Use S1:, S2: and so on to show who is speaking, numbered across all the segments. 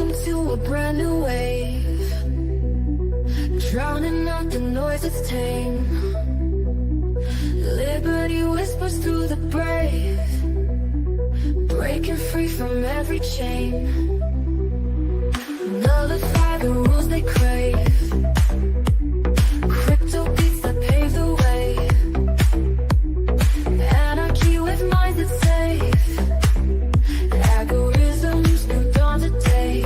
S1: Welcome to a brand new wave, drowning out the noise that's tame. Liberty whispers through the brave, breaking free from every chain. Nullify the rules they crave, crypto beats that pave the way. Anarchy with minds that's safe, algorithms new dawn today.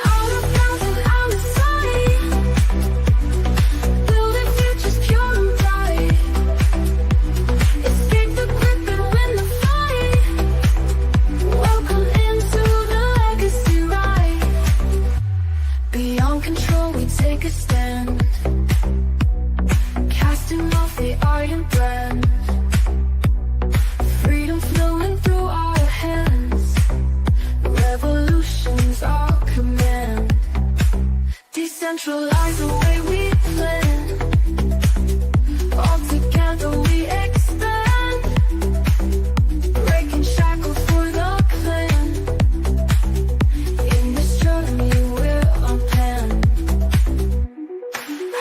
S1: Out of bounds and out of sight, building futures pure and bright. Escape the grip and win the fight. Welcome into the legacy ride. Beyond control we take a stand, casting off the iron brand. Freedom flowing through our hands, revolution's our command. Decentralize the way we plan, all together we expand. Breaking shackles for the clan, in this journey we're on plan.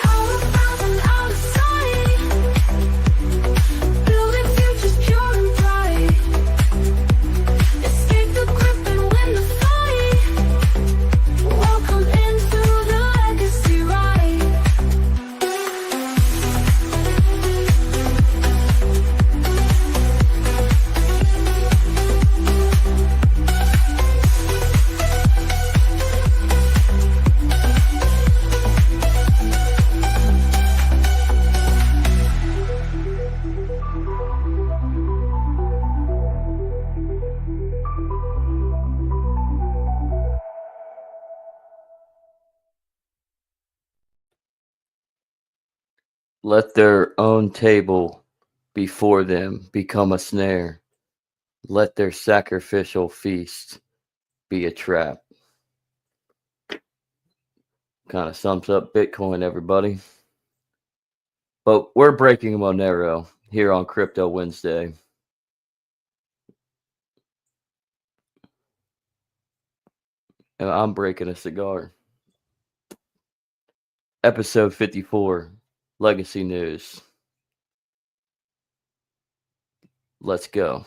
S1: Out of bounds and out of sight, building futures pure and bright. Escape the grip and win the fight. Welcome into the legacy ride.
S2: Let their own table before them become a snare. Let their sacrificial feast be a trap. Kind of sums up Bitcoin, everybody. But we're breaking Monero here on Crypto Wednesday. And I'm breaking a cigar. Episode 54, Legacy News. Let's go.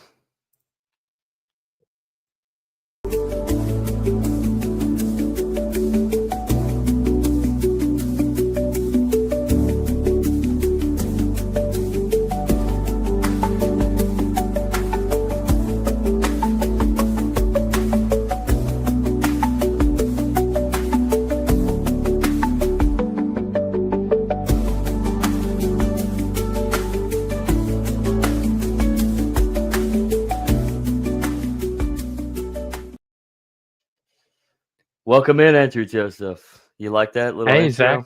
S2: Welcome in, Andrew Joseph. You like that little
S3: Hey,
S2: intro?
S3: Zach.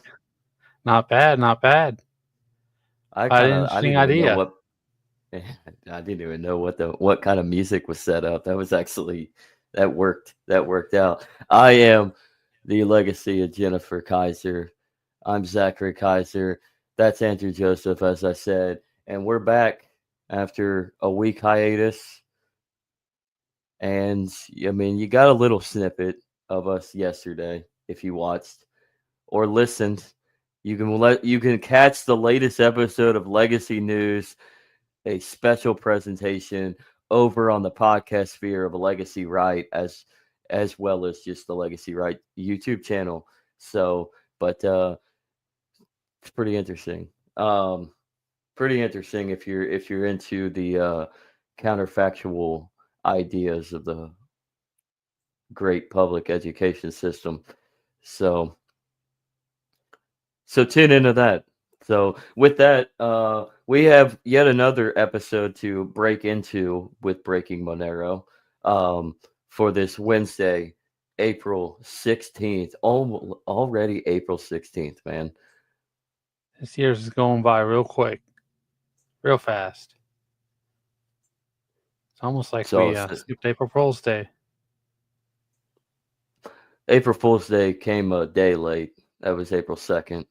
S3: Not bad, not bad.
S2: I
S3: Quite an
S2: didn't
S3: interesting
S2: even know
S3: idea.
S2: what I didn't even know what kind of music was set up. That was actually that worked out. I am the legacy of Jennifer Kaiser. I'm Zachary Kaiser. That's Andrew Joseph, as I said, and we're back after a week hiatus. And I mean, you got a little snippet of us yesterday if you watched or listened. You can catch the latest episode of Legacy News, a special presentation over on the podcast sphere of Legacy Right, as well as just the Legacy Right YouTube channel. So, but it's pretty interesting. Pretty interesting if you're into the counterfactual ideas of the great public education system. So tune into that. So with that, we have yet another episode to break into with Breaking Monero for this Wednesday, April 16th. Already April 16th, man.
S3: This year's is going by real quick, real fast. It's almost like we skipped April Fool's Day.
S2: April Fool's Day came a day late. That was April 2nd.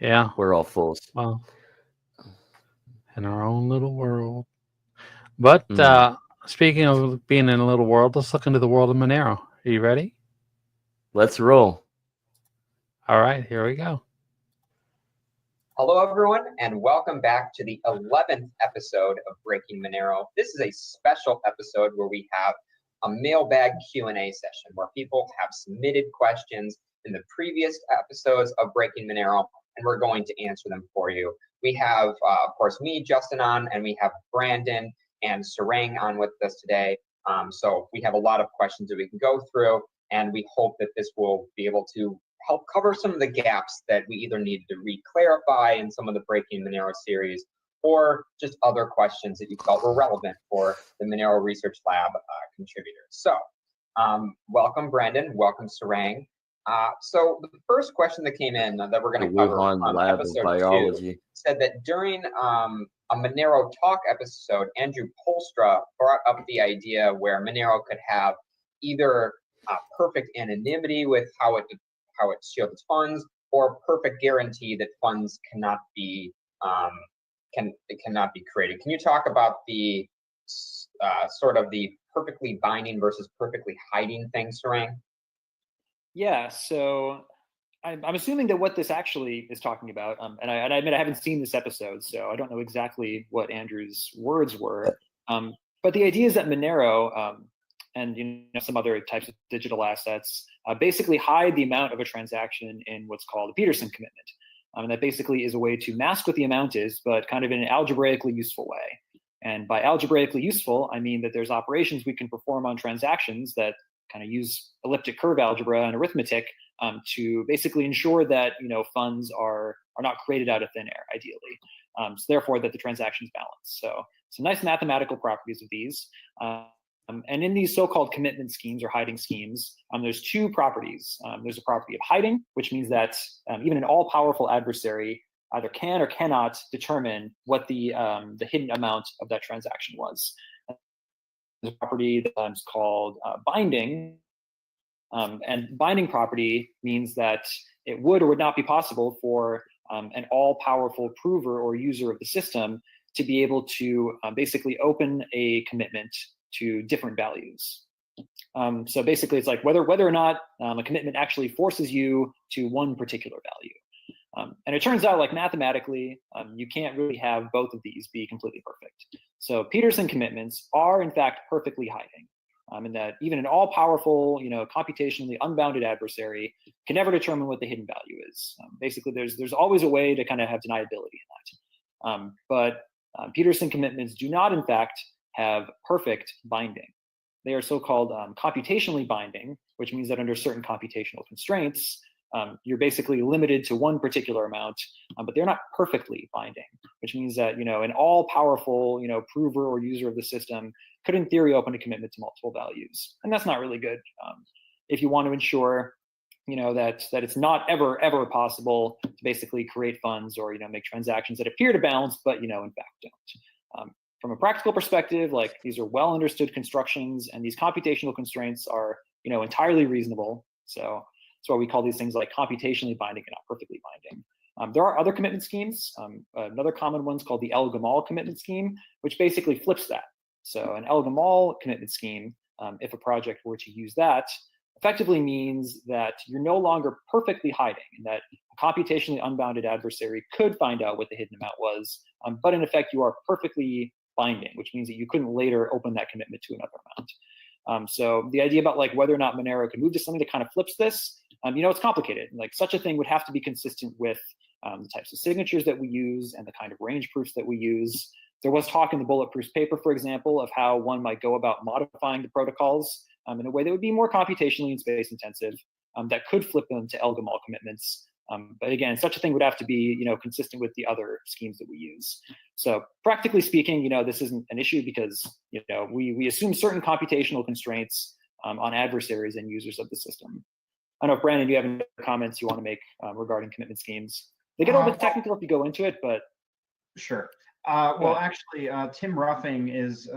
S3: Yeah.
S2: We're all fools.
S3: Well, in our own little world. But Speaking of being in a little world, let's look into the world of Monero. Are you ready?
S2: Let's roll.
S3: All right, here we go.
S4: Hello, everyone, and welcome back to the 11th episode of Breaking Monero. This is a special episode where we have a mailbag Q&A session where people have submitted questions in the previous episodes of Breaking Monero, and we're going to answer them for you. We have, of course, me, Justin, on, and we have Brandon and Sarang on with us today. So we have a lot of questions that we can go through, and we hope that this will be able to help cover some of the gaps that we either need to re-clarify in some of the Breaking Monero series, or just other questions that you felt were relevant for the Monero Research Lab contributors. So welcome, Brandon. Welcome, Sarang. So the first question that came in that we're going to cover on
S2: Lab of
S4: episode
S2: Biology
S4: 2 said that during a Monero Talk episode, Andrew Polstra brought up the idea where Monero could have either perfect anonymity with how it shields its funds, or perfect guarantee that funds cannot be cannot be created. Can you talk about the sort of the perfectly binding versus perfectly hiding thing, Sarang?
S5: Yeah, so I'm assuming that what this actually is talking about, and I admit I haven't seen this episode, so I don't know exactly what Andrew's words were. But the idea is that Monero and some other types of digital assets basically hide the amount of a transaction in what's called a Peterson commitment. And that basically is a way to mask what the amount is, but kind of in an algebraically useful way. And by algebraically useful, I mean that there's operations we can perform on transactions that kind of use elliptic curve algebra and arithmetic to basically ensure that funds are not created out of thin air, ideally. So therefore, that the transaction is balanced. So some nice mathematical properties of these. And in these so-called commitment schemes or hiding schemes, there's two properties. There's a property of hiding, which means that even an all-powerful adversary either can or cannot determine what the hidden amount of that transaction was. There's a property that's called binding, and binding property means that it would or would not be possible for an all-powerful prover or user of the system to be able to basically open a commitment to different values. So basically, it's like whether or not a commitment actually forces you to one particular value. And it turns out, like mathematically, you can't really have both of these be completely perfect. So Peterson commitments are in fact perfectly hiding, in that even an all-powerful, computationally unbounded adversary can never determine what the hidden value is. Basically, there's always a way to kind of have deniability in that. But Peterson commitments do not, in fact, have perfect binding. They are so-called computationally binding, which means that under certain computational constraints, you're basically limited to one particular amount, but they're not perfectly binding, which means that an all-powerful prover or user of the system could, in theory, open a commitment to multiple values, and that's not really good if you want to ensure that it's not ever possible to basically create funds or make transactions that appear to balance, but in fact don't. From a practical perspective, like these are well understood constructions, and these computational constraints are entirely reasonable. So that's why we call these things like computationally binding and not perfectly binding. There are other commitment schemes. Another common one's called the El-Gamal commitment scheme, which basically flips that. So an El-Gamal commitment scheme, if a project were to use that, effectively means that you're no longer perfectly hiding, and that a computationally unbounded adversary could find out what the hidden amount was, but in effect you are perfectly binding, which means that you couldn't later open that commitment to another amount. So the idea about like whether or not Monero can move to something that kind of flips this, it's complicated. Like such a thing would have to be consistent with the types of signatures that we use and the kind of range proofs that we use. There was talk in the Bulletproof paper, for example, of how one might go about modifying the protocols in a way that would be more computationally and space intensive, that could flip them to El-Gamal commitments. But again, such a thing would have to be, consistent with the other schemes that we use. So practically speaking, this isn't an issue because, we assume certain computational constraints on adversaries and users of the system. I don't know if Brandon, do you have any comments you want to make regarding commitment schemes? They get a little bit technical if you go into it, but
S6: sure. Well, actually, Tim Ruffing is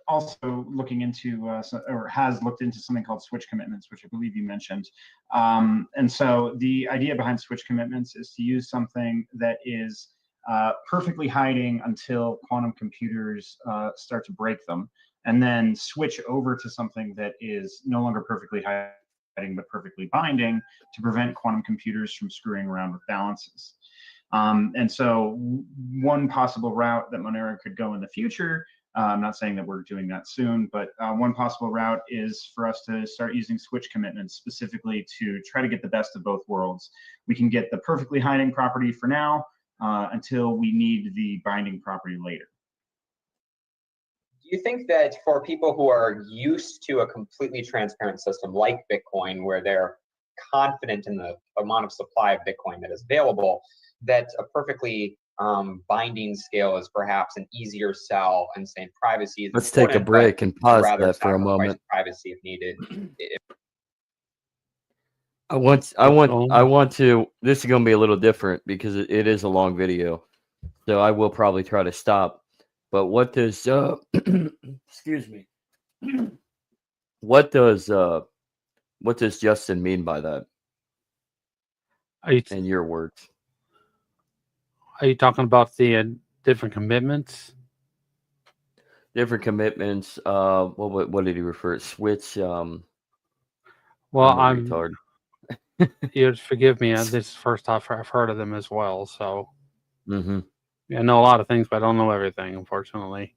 S6: also looking into, or has looked into something called switch commitments, which I believe you mentioned. And so the idea behind switch commitments is to use something that is perfectly hiding until quantum computers start to break them. and then switch over to something that is no longer perfectly hiding but perfectly binding to prevent quantum computers from screwing around with balances. And so one possible route that Monero could go in the future, I'm not saying that we're doing that soon, but one possible route is for us to start using switch commitments specifically to try to get the best of both worlds. We can get the perfectly hiding property for now until we need the binding property later.
S4: Do you think that for people who are used to a completely transparent system like Bitcoin, where they're confident in the amount of supply of Bitcoin that is available, that a perfectly binding scale is perhaps an easier sell, and saying privacy is
S2: Let's take a
S4: important,
S2: break
S4: but
S2: and pause
S4: rather
S2: that for a
S4: sacrifice
S2: moment.
S4: privacy if needed?
S2: I want to. This is going to be a little different because it is a long video, so I will probably try to stop. But what does excuse me? What does Justin mean by that? In your words,
S3: are you talking about the different commitments?
S2: different commitments. What did he refer? Switch.
S3: Well,
S2: I'm a retard.
S3: You forgive me. This is the first I've heard of them as well. So
S2: Mm-hmm.
S3: I know a lot of things, but I don't know everything, unfortunately.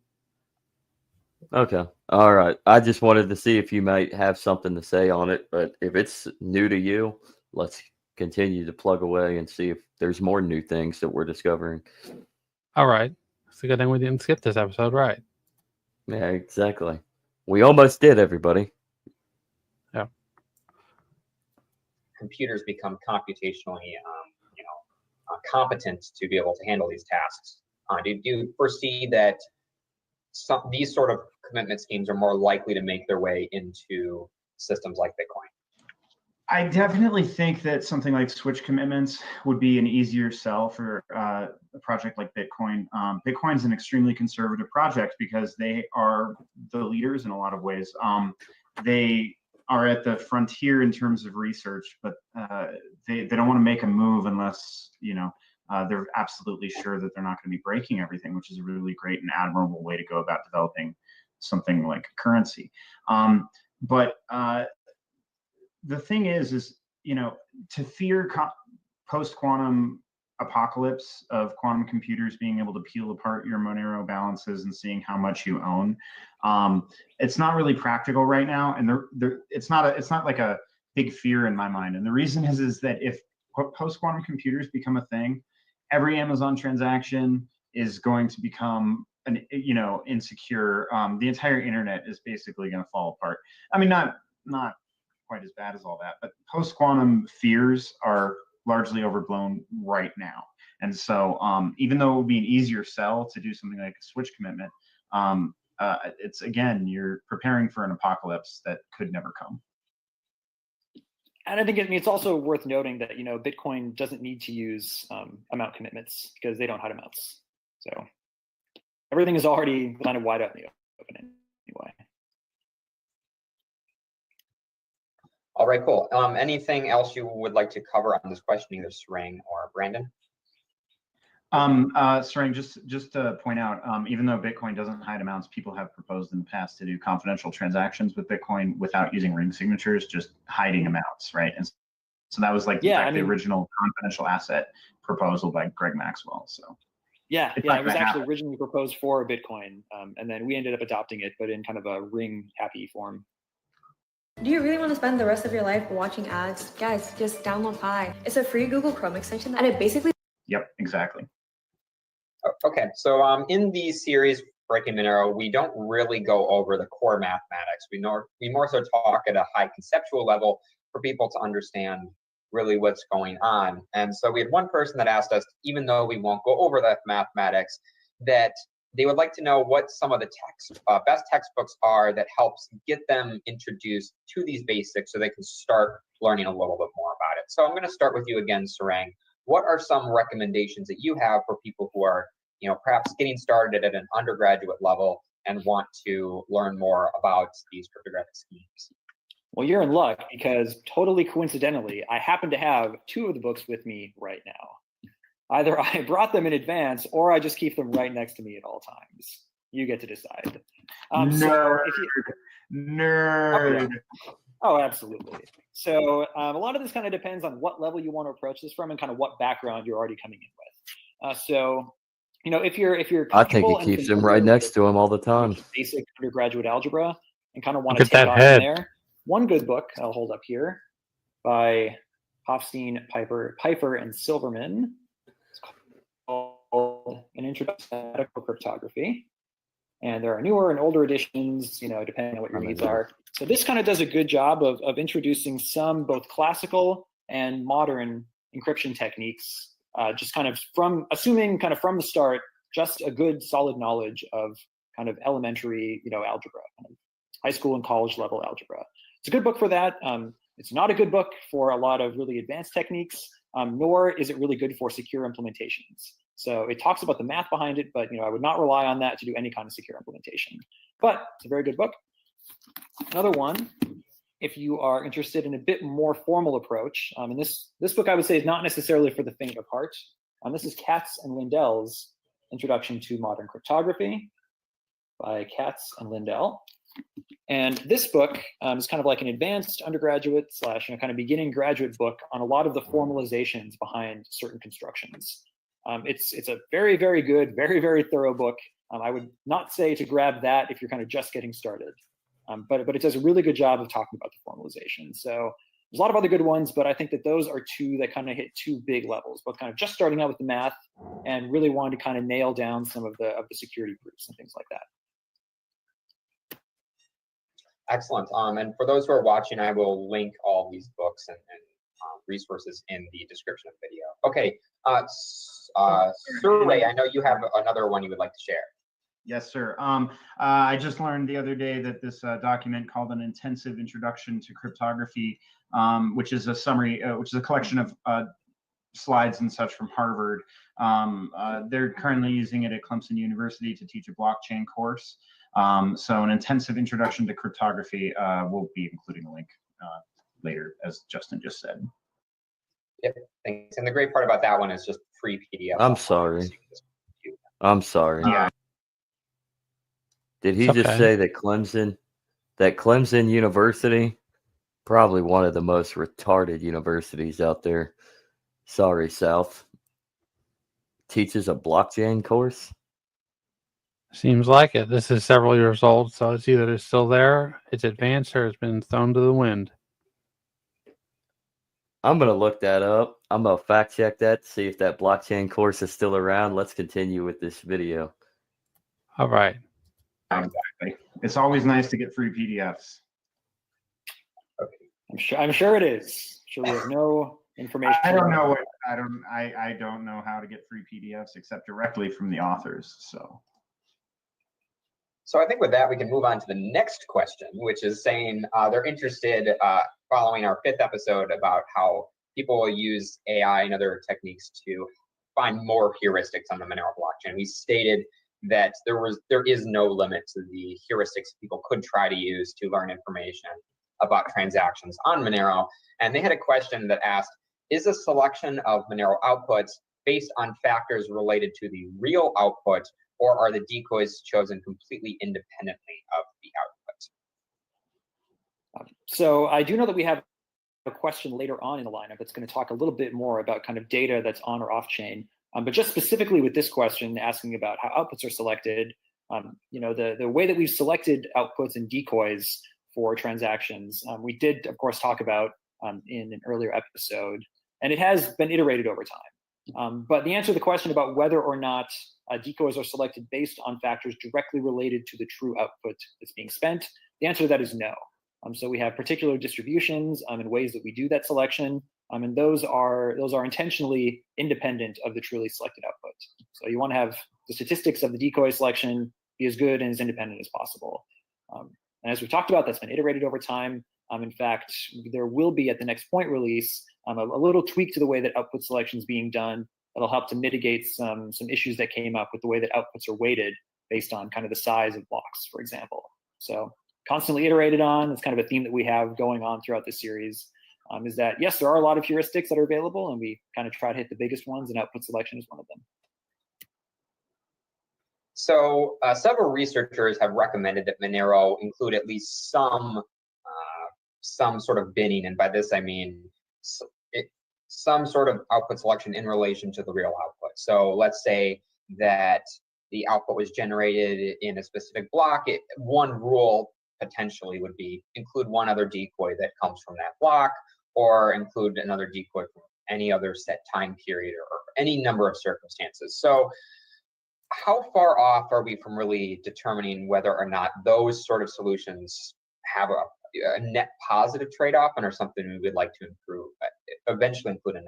S2: Okay. All right. I just wanted to see if you might have something to say on it, but if it's new to you, let's continue to plug away and see if there's more new things that we're discovering.
S3: All right. It's a good thing we didn't skip this episode, right?
S2: Yeah, exactly. We almost did, everybody.
S3: Yeah.
S4: Computers become computationally, competent to be able to handle these tasks. Do you foresee that these sort of commitment schemes are more likely to make their way into systems like Bitcoin?
S6: I definitely think that something like switch commitments would be an easier sell for a project like Bitcoin. Bitcoin's an extremely conservative project because they are the leaders in a lot of ways. They are at the frontier in terms of research, but they don't want to make a move unless they're absolutely sure that they're not going to be breaking everything, which is a really great and admirable way to go about developing something like a currency. But the thing is to fear post-quantum apocalypse of quantum computers being able to peel apart your Monero balances and seeing how much you own, it's not really practical right now, and it's not like a big fear in my mind. And the reason is that if post-quantum computers become a thing, every Amazon transaction is going to become insecure. The entire internet is basically going to fall apart. I mean, not quite as bad as all that, but post-quantum fears are largely overblown right now. And so even though it would be an easier sell to do something like a switch commitment, it's, again, you're preparing for an apocalypse that could never come.
S5: And I think it's also worth noting that Bitcoin doesn't need to use amount commitments because they don't hide amounts. So everything is already kind of wide out in the open anyway.
S4: All right, cool. Anything else you would like to cover on this question, either Sarang or Brandon?
S6: Sarang, just to point out, even though Bitcoin doesn't hide amounts, people have proposed in the past to do confidential transactions with Bitcoin without using ring signatures, just hiding amounts, right? And so that was like the original confidential asset proposal by Greg Maxwell. So
S5: yeah, it was actually originally proposed for Bitcoin, and then we ended up adopting it, but in kind of a ring happy form.
S7: Do you really want to spend the rest of your life watching ads? Guys, just download Pi. It's a free Google Chrome extension, and it basically...
S6: Yep, exactly.
S4: Okay, so in the series Breaking Monero, we don't really go over the core mathematics. We more so talk at a high conceptual level for people to understand really what's going on. And so we had one person that asked us, even though we won't go over the mathematics, that they would like to know what some of the best textbooks are that helps get them introduced to these basics so they can start learning a little bit more about it. So I'm going to start with you again, Sarang. What are some recommendations that you have for people who are, perhaps getting started at an undergraduate level and want to learn more about these cryptographic schemes?
S5: Well, you're in luck because totally coincidentally, I happen to have two of the books with me right now. Either I brought them in advance or I just keep them right next to me at all times. You get to decide.
S6: Nerd.
S5: If you,
S6: Nerd.
S5: Oh, absolutely. So a lot of this kind of depends on what level you want to approach this from and kind of what background you're already coming in with. So, if you're
S2: I think he
S5: comfortable and
S2: keeps him
S5: familiar
S2: right
S5: with
S2: next to him all the time.
S5: basic undergraduate algebra and kind of want
S3: Look
S5: to
S3: at
S5: take
S3: that
S5: off
S3: head.
S5: from there, one good book I'll hold up here by Hofstein, Pfeiffer, and Silverman. It's called An Introduction to Medical Cryptography. And there are newer and older editions, depending on what your needs are. So this kind of does a good job of introducing some both classical and modern encryption techniques, just kind of from the start, just a good solid knowledge of kind of elementary, algebra, kind of high school and college level algebra. It's a good book for that. It's not a good book for a lot of really advanced techniques, nor is it really good for secure implementations. So it talks about the math behind it, but I would not rely on that to do any kind of secure implementation. But it's a very good book. Another one, if you are interested in a bit more formal approach, and this book I would say is not necessarily for the faint of heart. This is Katz and Lindell's Introduction to Modern Cryptography by Katz and Lindell. And this book is kind of like an advanced undergraduate / kind of beginning graduate book on a lot of the formalizations behind certain constructions. It's a very, very good, very, very thorough book. I would not say to grab that if you're kind of just getting started, but it does a really good job of talking about the formalization. So there's a lot of other good ones, but I think that those are two that kind of hit two big levels, both kind of just starting out with the math and really wanting to kind of nail down some of the security proofs and things like that.
S4: Excellent. And for those who are watching, I will link all these books and resources in the description of the video. Okay, Survey, I know you have another one you would like to share.
S6: Yes, sir. I just learned the other day that this document called An Intensive Introduction to Cryptography, which is a summary, which is a collection of slides and such from Harvard. They're currently using it at Clemson University to teach a blockchain course. So An Intensive Introduction to Cryptography, we'll be including a link later, as Justin just said.
S4: Yep, thanks. And the great part about that one is just free PDF.
S2: I'm sorry. Yeah. Did he just say that Clemson University, probably one of the most retarded universities out there, sorry, South, teaches a blockchain course?
S3: Seems like it. This is several years old, so it's either it's still there, it's advanced, or it's been thrown to the wind.
S2: I'm going to look that up. I'm going to fact check that, see if that blockchain course is still around. Let's continue with this video.
S3: All right.
S6: Exactly. It's always nice to get free PDFs.
S4: Okay.
S5: I'm sure it is. Sure, we have no information.
S6: I don't know how to get free PDFs except directly from the authors.
S4: So I think with that, we can move on to the next question, which is saying they're interested, following our 5th episode, about how people will use AI and other techniques to find more heuristics on the Monero blockchain. We stated that there is no limit to the heuristics people could try to use to learn information about transactions on Monero. And they had a question that asked, is a selection of Monero outputs based on factors related to the real output, or are the decoys chosen completely independently of the output?
S5: So I do know that we have a question later on in the lineup that's going to talk a little bit more about kind of data that's on or off chain. But just specifically with this question, asking about how outputs are selected, the way that we've selected outputs and decoys for transactions, we did, of course, talk about in an earlier episode, and it has been iterated over time. But the answer to the question about whether or not decoys are selected based on factors directly related to the true output that's being spent, the answer to that is no. So we have particular distributions and ways that we do that selection, and those are intentionally independent of the truly selected output. So you want to have the statistics of the decoy selection be as good and as independent as possible. And as we've talked about, that's been iterated over time. In fact, there will be at the next point release a little tweak to the way that output selection is being done that'll help to mitigate some issues that came up with the way that outputs are weighted based on kind of the size of blocks, for example. So constantly iterated on. It's kind of a theme that we have going on throughout the series, is that, yes, there are a lot of heuristics that are available, and we kind of try to hit the biggest ones, and output selection is one of them.
S4: So several researchers have recommended that Monero include at least some sort of binning, and by this I mean some sort of output selection in relation to the real output. So let's say that the output was generated in a specific block. One rule potentially would be include one other decoy that comes from that block, or include another decoy from any other set time period, or any number of circumstances. So how far off are we from really determining whether or not those sort of solutions have a net positive trade-off and are something we would like to improve, eventually include in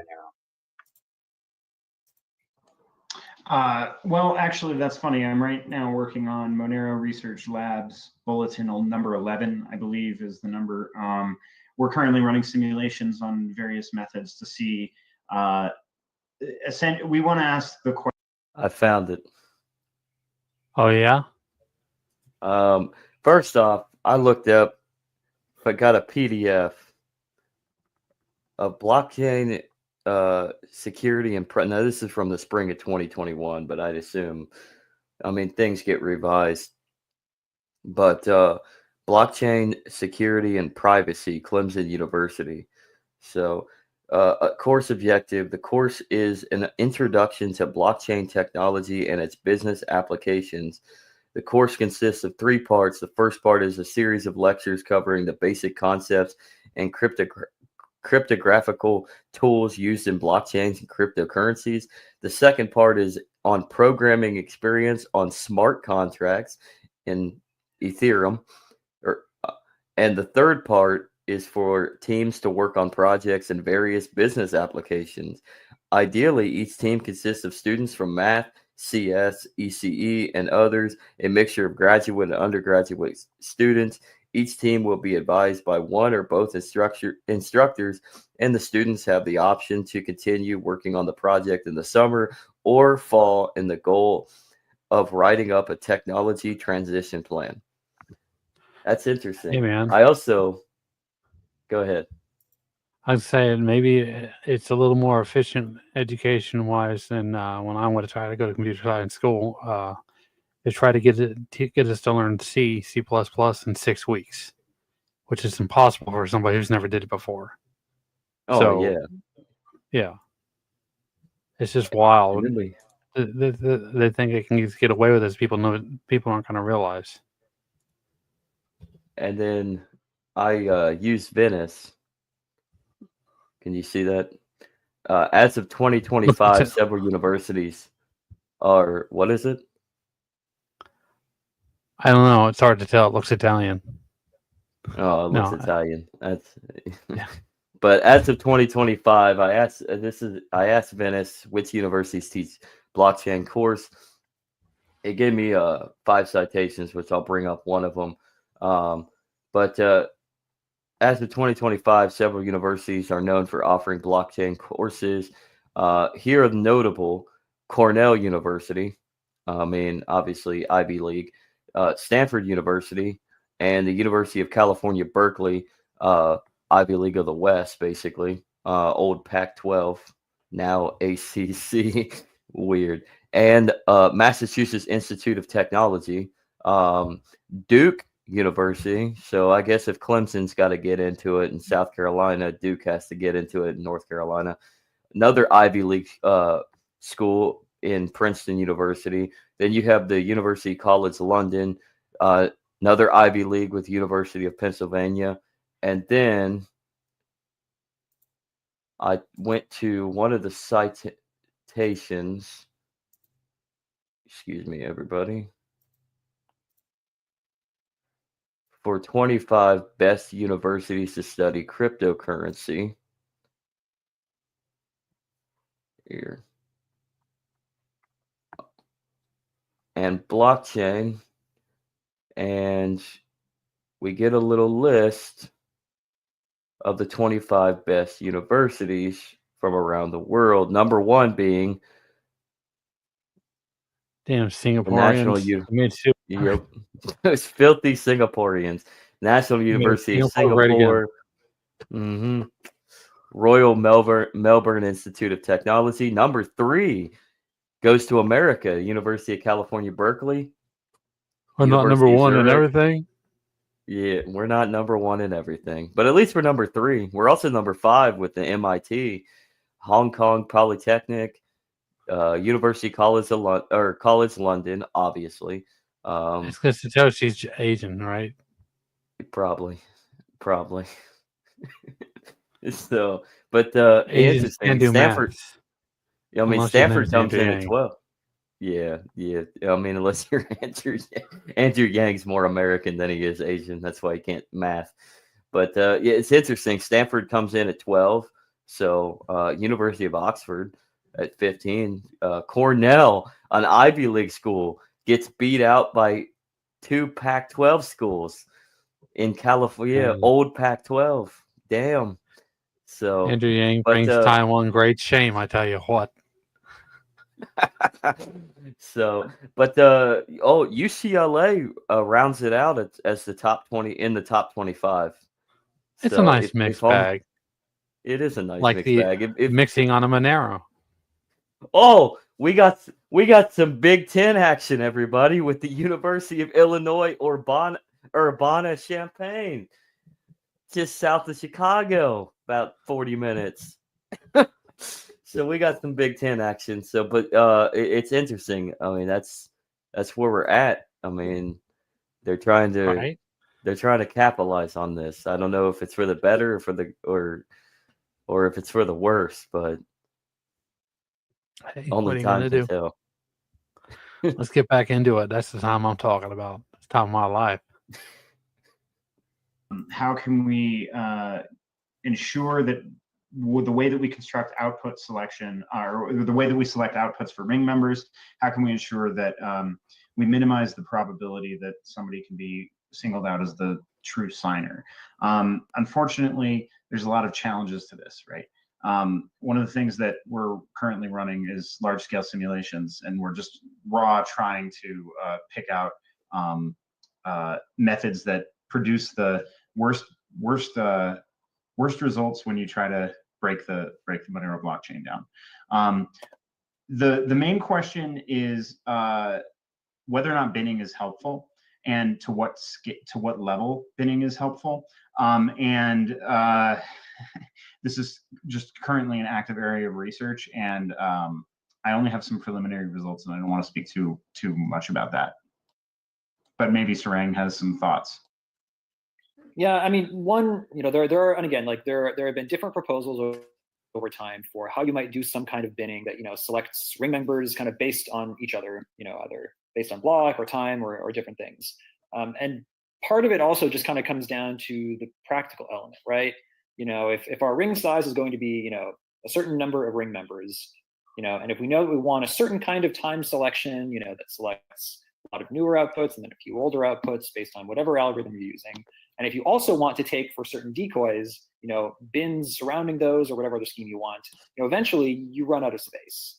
S4: Monero?
S6: Well, actually, that's funny. I'm right now working on Monero Research Labs Bulletin number 11, I believe is the number. We're currently running simulations on various methods to see. We want to ask the question.
S2: I found it.
S3: Oh yeah.
S2: First off, I looked up. I got a PDF of blockchain security and now this is from the spring of 2021, but I'd assume, I mean, things get revised. But blockchain security and privacy, Clemson University. So a course objective. The course is an introduction to blockchain technology and its business applications. The course consists of 3 parts. The first part is a series of lectures covering the basic concepts and cryptographical tools used in blockchains and cryptocurrencies. The second part is on programming experience on smart contracts in Ethereum. And the third part is for teams to work on projects and various business applications. Ideally, each team consists of students from math, CS, ECE, and others, a mixture of graduate and undergraduate students. Each team will be advised by one or both instructors, and the students have the option to continue working on the project in the summer or fall in the goal of writing up a technology transition plan. That's interesting.
S3: Hey, man.
S2: I also, go ahead.
S3: I'd say maybe it's a little more efficient education-wise than when I want to try to go to computer science school. Is try to get us to learn C, C++ in 6 weeks, which is impossible for somebody who's never did it before.
S2: Oh,
S3: so, yeah. It's just wild.
S2: Really?
S3: They think they can just get away with this. People aren't going to realize.
S2: And then I use Venice. Can you see that? As of 2025, several universities are, what is it?
S3: I don't know. It's hard to tell. It looks Italian.
S2: Oh, it looks Italian. That's yeah. But as of 2025, I asked Venice which universities teach blockchain course. It gave me 5 citations, which I'll bring up one of them. But as of 2025, several universities are known for offering blockchain courses. Here are the notable: Cornell University, obviously Ivy League, Stanford University, and the University of California, Berkeley, Ivy League of the West, basically. Old Pac-12, now ACC, weird. And Massachusetts Institute of Technology, Duke University. So I guess if Clemson's got to get into it in South Carolina, Duke has to get into it in North Carolina. Another Ivy League school in Princeton University. Then you have the University College London, another Ivy League with University of Pennsylvania. And then I went to one of the citations. Excuse me, everybody. For 25 best universities to study cryptocurrency. Here. And blockchain. And we get a little list of the 25 best universities from around the world. Number 1 being
S3: damn Singaporeans.
S2: Yep. It's filthy Singaporeans. National University of Singapore. Mm-hmm. Royal Melbourne Institute of Technology. Number 3, goes to America, University of California, Berkeley.
S3: We're not number
S2: University of
S3: one in
S2: Zurich.
S3: everything.
S2: Yeah, we're not number one in everything, but at least we're number 3. We're also number 5 with the MIT, Hong Kong Polytechnic, University College College London, obviously.
S3: It's because to tell she's Asian, right?
S2: Probably. So, but
S3: Asians
S2: interesting.
S3: can't do
S2: Stanford.
S3: maths
S2: I mean,
S3: unless your
S2: Stanford
S3: name's
S2: comes
S3: Andrew
S2: in at
S3: Yang.
S2: 12. Yeah. I mean, unless you're Andrew Yang's more American than he is Asian. That's why he can't math. But yeah, it's interesting. Stanford comes in at 12. So University of Oxford at 15. Cornell, an Ivy League school, gets beat out by 2 Pac-12 schools in California.
S3: And
S2: Old Pac-12. Damn. So,
S3: Andrew Yang
S2: but
S3: brings Taiwan great shame, I tell you what.
S2: so, but UCLA rounds it out as the top 20 in the top 25.
S3: It's
S2: So
S3: a nice mixed bag.
S2: It is a nice
S3: Like
S2: mixed
S3: the
S2: bag.
S3: mixing on a Monero.
S2: Oh, we got some Big Ten action, everybody, with the University of Illinois Urbana-Champaign, just south of Chicago, about 40 minutes. So we got some Big Ten action. So, but it's interesting. I mean, that's where we're at. I mean, they're trying to capitalize on this. I don't know if it's for the better or if it's for the worse, but
S3: Hey,
S2: only
S3: what are you
S2: time
S3: gonna
S2: can
S3: do?
S2: tell.
S3: Let's get back into it. That's the time I'm talking about. It's the time of my life.
S6: How can we ensure that the way that we construct output selection, or the way that we select outputs for ring members, how can we ensure that we minimize the probability that somebody can be singled out as the true signer? Unfortunately, there's a lot of challenges to this, right? One of the things that we're currently running is large-scale simulations, and we're just trying to pick out methods that produce the worst results when you try to break the Monero blockchain down. The main question is whether or not binning is helpful, and to what level binning is helpful. This is just currently an active area of research, and I only have some preliminary results, and I don't want to speak too much about that. But maybe Sarang has some thoughts.
S5: Yeah, I mean, one, there are, and again, like there have been different proposals over time for how you might do some kind of binning that selects ring members kind of based on each other, either based on block or time or different things. And part of it also just kind of comes down to the practical element, right? If our ring size is going to be a certain number of ring members, and if we know that we want a certain kind of time selection, that selects a lot of newer outputs and then a few older outputs based on whatever algorithm you're using. And if you also want to take for certain decoys, bins surrounding those or whatever other scheme you want, eventually you run out of space.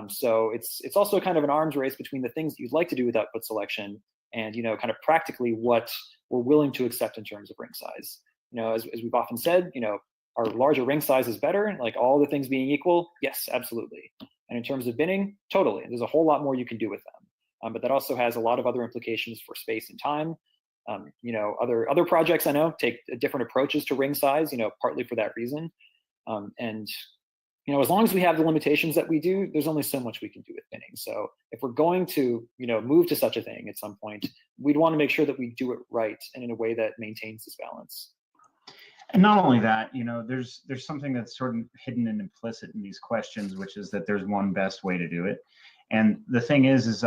S5: So it's also kind of an arms race between the things that you'd like to do with output selection and kind of practically what we're willing to accept in terms of ring size. As we've often said, our larger ring size is better, like all the things being equal. Yes, absolutely. And in terms of binning, totally. There's a whole lot more you can do with them. But that also has a lot of other implications for space and time. Other projects I know take different approaches to ring size, partly for that reason. And as long as we have the limitations that we do, there's only so much we can do with binning. So if we're going to, move to such a thing at some point, we'd want to make sure that we do it right and in a way that maintains this balance.
S6: And not only that, there's something that's sort of hidden and implicit in these questions, which is that there's one best way to do it. And the thing is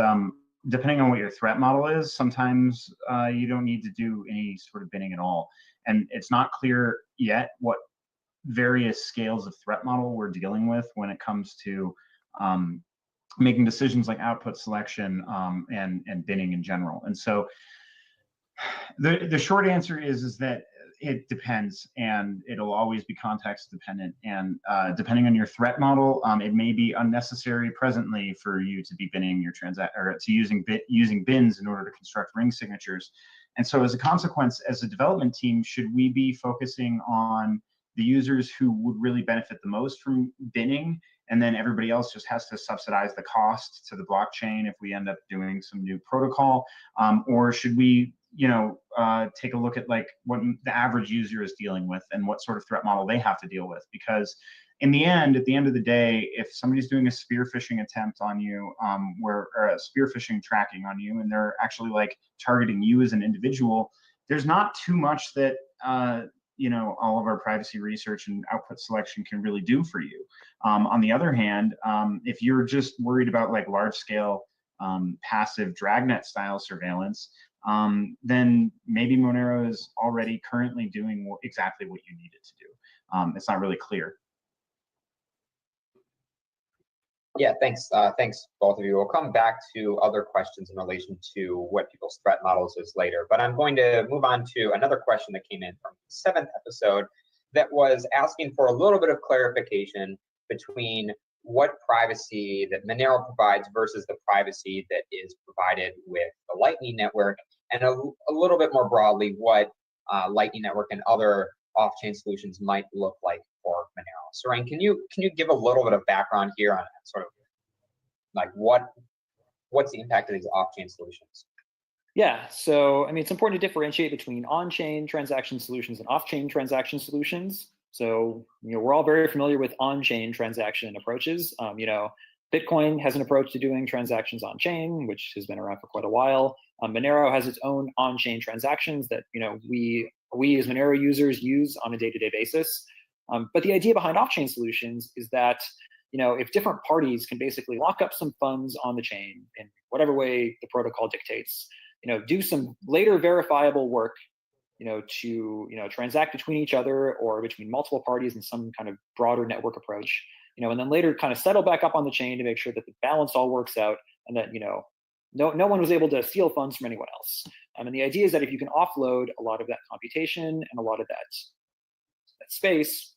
S6: depending on what your threat model is, sometimes you don't need to do any sort of binning at all. And it's not clear yet what various scales of threat model we're dealing with when it comes to making decisions like output selection and binning in general. And so the short answer is that it depends, and it'll always be context dependent. And depending on your threat model, it may be unnecessary presently for you to be binning your or to using bins in order to construct ring signatures. And so, as a consequence, as a development team, should we be focusing on the users who would really benefit the most from binning and then everybody else just has to subsidize the cost to the blockchain if we end up doing some new protocol? Or should we, take a look at like what the average user is dealing with and what sort of threat model they have to deal with? Because at the end of the day, if somebody's doing a spear phishing attempt on you, or a spear phishing tracking on you, and they're actually like targeting you as an individual, there's not too much that all of our privacy research and output selection can really do for you. On the other hand, if you're just worried about like large scale passive dragnet style surveillance, then maybe Monero is already currently doing exactly what you need it to do. It's not really clear.
S4: Yeah, thanks. Thanks, both of you. We'll come back to other questions in relation to what people's threat models is later. But I'm going to move on to another question that came in from the 7th episode that was asking for a little bit of clarification between what privacy that Monero provides versus the privacy that is provided with the Lightning Network, and a little bit more broadly what Lightning Network and other off-chain solutions might look like for Monero. Sarang, can you give a little bit of background here on sort of like what's the impact of these off-chain solutions?
S5: Yeah, so I mean, it's important to differentiate between on-chain transaction solutions and off-chain transaction solutions. So we're all very familiar with on-chain transaction approaches. Bitcoin has an approach to doing transactions on-chain, which has been around for quite a while. Monero has its own on-chain transactions that we as Monero users use on a day-to-day basis. But the idea behind off-chain solutions is that if different parties can basically lock up some funds on the chain in whatever way the protocol dictates, do some later verifiable work, to transact between each other or between multiple parties in some kind of broader network approach, and then later kind of settle back up on the chain to make sure that the balance all works out and that no one was able to steal funds from anyone else. And the idea is that if you can offload a lot of that computation and a lot of that space,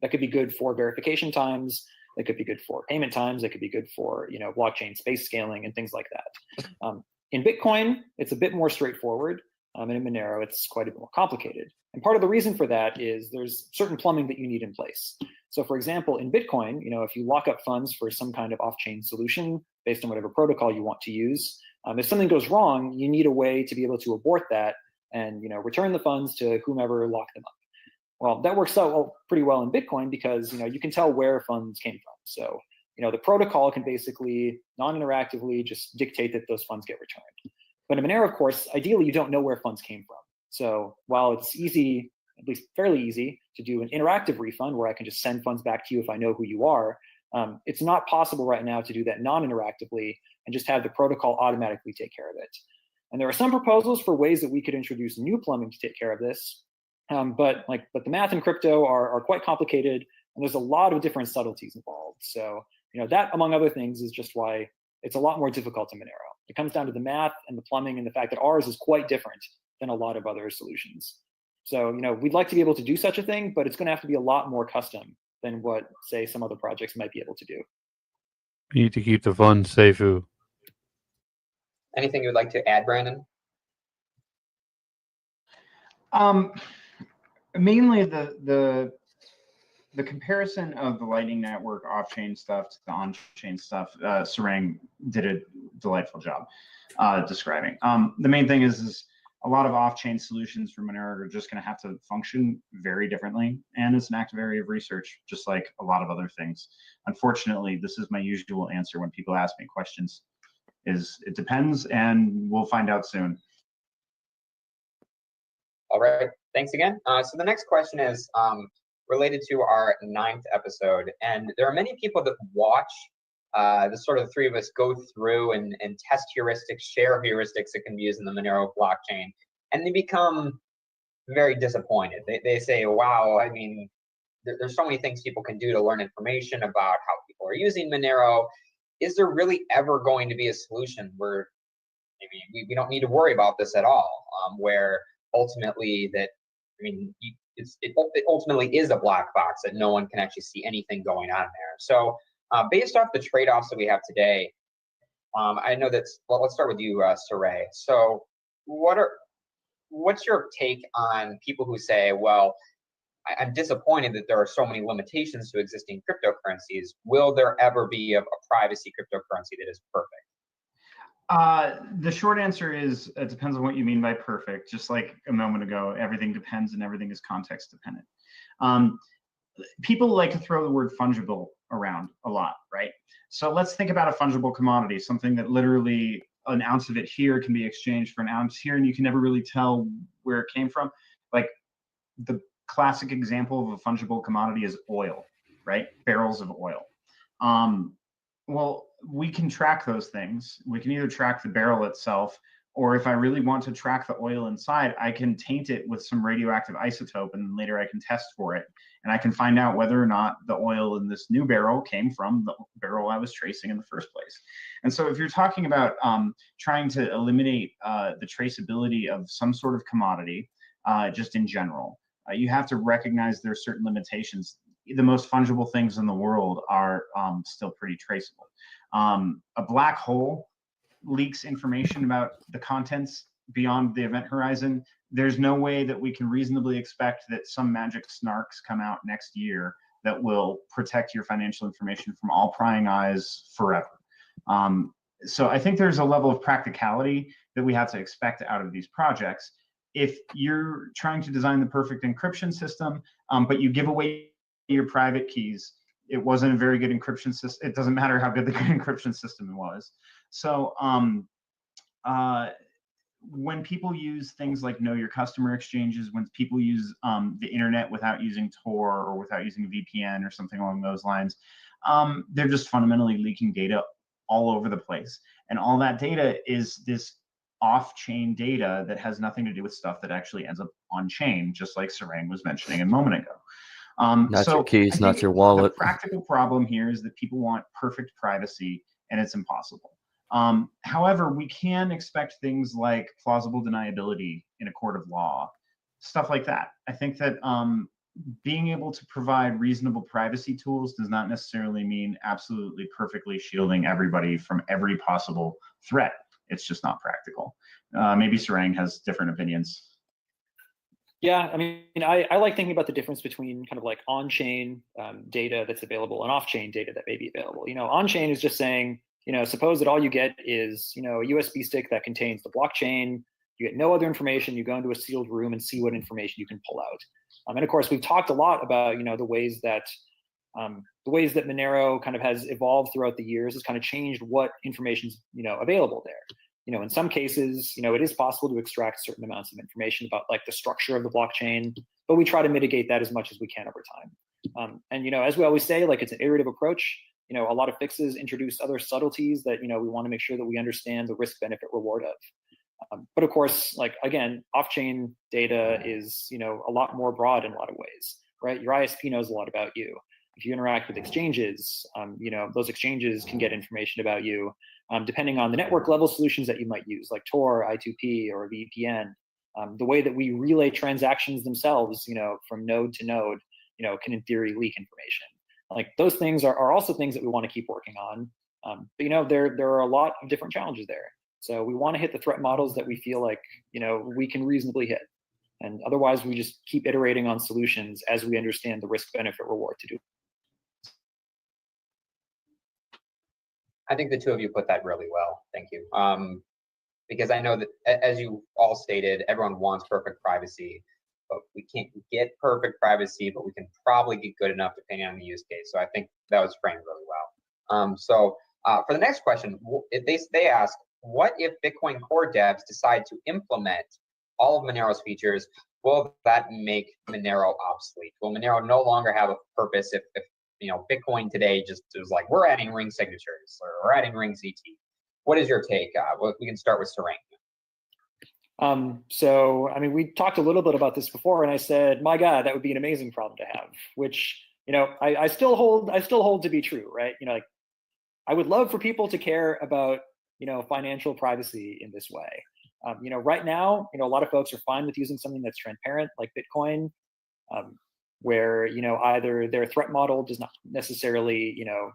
S5: that could be good for verification times, that could be good for payment times, that could be good for blockchain space scaling and things like that. In Bitcoin, it's a bit more straightforward, and in Monero, it's quite a bit more complicated. And part of the reason for that is there's certain plumbing that you need in place. So for example, in Bitcoin, if you lock up funds for some kind of off-chain solution based on whatever protocol you want to use, if something goes wrong, you need a way to be able to abort that and return the funds to whomever locked them up. Well, that works out pretty well in Bitcoin because you can tell where funds came from. So the protocol can basically non-interactively just dictate that those funds get returned. But in Monero, of course, ideally you don't know where funds came from. So while it's easy, at least fairly easy, to do an interactive refund where I can just send funds back to you if I know who you are, it's not possible right now to do that non-interactively and just have the protocol automatically take care of it. And there are some proposals for ways that we could introduce new plumbing to take care of this. But the math in crypto are quite complicated, and there's a lot of different subtleties involved. So that, among other things, is just why it's a lot more difficult in Monero. It comes down to the math and the plumbing and the fact that ours is quite different than a lot of other solutions. So we'd like to be able to do such a thing, but it's going to have to be a lot more custom than what, say, some other projects might be able to do.
S3: We need to keep the funds safe.
S4: Anything you would like to add, Brandon?
S6: Mainly the comparison of the Lightning Network off-chain stuff to the on-chain stuff, Sarang did a delightful job describing. The main thing is a lot of off-chain solutions for Monero are just going to have to function very differently, and it's an active area of research, just like a lot of other things. Unfortunately, this is my usual answer when people ask me questions, is it depends, and we'll find out soon.
S4: All right, thanks again. So the next question is related to our 9th episode, and there are many people that watch the sort of the three of us go through and test heuristics, share heuristics that can be used in the Monero blockchain, and they become very disappointed. They say, wow, I mean, there's so many things people can do to learn information about how people are using Monero. Is there really ever going to be a solution where maybe we don't need to worry about this at all, where ultimately that, I mean, it ultimately is a black box that no one can actually see anything going on there. So based off the trade-offs that we have today, I know that's, well, let's start with you, Saray. So what's your take on people who say, well, I'm disappointed that there are so many limitations to existing cryptocurrencies. Will there ever be a privacy cryptocurrency that is perfect?
S6: The short answer is it depends on what you mean by perfect. Just like a moment ago, everything depends and everything is context dependent. People like to throw the word fungible around a lot, right? So let's think about a fungible commodity, something that literally an ounce of it here can be exchanged for an ounce here, and you can never really tell where it came from. Like the classic example of a fungible commodity is oil, right? Barrels of oil. Well, we can track those things. We can either track the barrel itself, or if I really want to track the oil inside, I can taint it with some radioactive isotope, and later I can test for it. And I can find out whether or not the oil in this new barrel came from the barrel I was tracing in the first place. And so if you're talking about trying to eliminate the traceability of some sort of commodity, just in general, you have to recognize there are certain limitations. The most fungible things in the world are still pretty traceable. A black hole leaks information about the contents beyond the event horizon. There's no way that we can reasonably expect that some magic snarks come out next year that will protect your financial information from all prying eyes forever. So I think there's a level of practicality that we have to expect out of these projects. If you're trying to design the perfect encryption system, but you give away your private keys, it wasn't a very good encryption system. It doesn't matter how good the encryption system was. So when people use things like know your customer exchanges, when people use the internet without using Tor or without using VPN or something along those lines, they're just fundamentally leaking data all over the place. And all that data is this off-chain data that has nothing to do with stuff that actually ends up on-chain, just like Sarang was mentioning a moment ago.
S2: Not
S6: so
S2: your keys, not your
S6: the
S2: wallet.
S6: practical problem here is that people want perfect privacy, and it's impossible. However, we can expect things like plausible deniability in a court of law, stuff like that. I think that being able to provide reasonable privacy tools does not necessarily mean absolutely perfectly shielding everybody from every possible threat. It's just not practical. Maybe Sarang has different opinions.
S5: Yeah, I mean, I like thinking about the difference between kind of like on-chain data that's available and off-chain data that may be available. You know, on-chain is just saying, you know, suppose that all you get is, you know, a USB stick that contains the blockchain. You get no other information. You go into a sealed room and see what information you can pull out. And of course, we've talked a lot about, you know, the ways that Monero kind of has evolved throughout the years, has kind of changed what information is, you know, available there. You know, in some cases, you know, it is possible to extract certain amounts of information about like the structure of the blockchain, but we try to mitigate that as much as we can over time. And, you know, as we always say, like it's an iterative approach. You know, a lot of fixes introduce other subtleties that, you know, we want to make sure that we understand the risk benefit reward of. But of course, like, again, off-chain data is, you know, a lot more broad in a lot of ways, right? Your ISP knows a lot about you. If you interact with exchanges, you know, those exchanges can get information about you. Depending on the network level solutions that you might use, like Tor, I2P, or VPN, the way that we relay transactions themselves, you know, from node to node, you know, can in theory leak information. Like those things are also things that we want to keep working on. But, you know, there are a lot of different challenges there. So we want to hit the threat models that we feel like, you know, we can reasonably hit. And otherwise, we just keep iterating on solutions as we understand the risk benefit reward to do.
S4: I think the two of you put that really well. Thank you. Because I know that, as you all stated, everyone wants perfect privacy, but we can't get perfect privacy, but we can probably get good enough depending on the use case. So I think that was framed really well. For the next question, they ask, what if Bitcoin Core devs decide to implement all of Monero's features? Will that make Monero obsolete? Will Monero no longer have a purpose if you know, Bitcoin today just is like, we're adding ring signatures or we're adding ring CT? What is your take? We can start with Sarang.
S5: So, I mean, we talked a little bit about this before, and I said, my God, that would be an amazing problem to have, which, you know, I still hold to be true, right? You know, like, I would love for people to care about, you know, financial privacy in this way. You know, right now, you know, a lot of folks are fine with using something that's transparent like Bitcoin, where, you know, either their threat model does not necessarily, you know,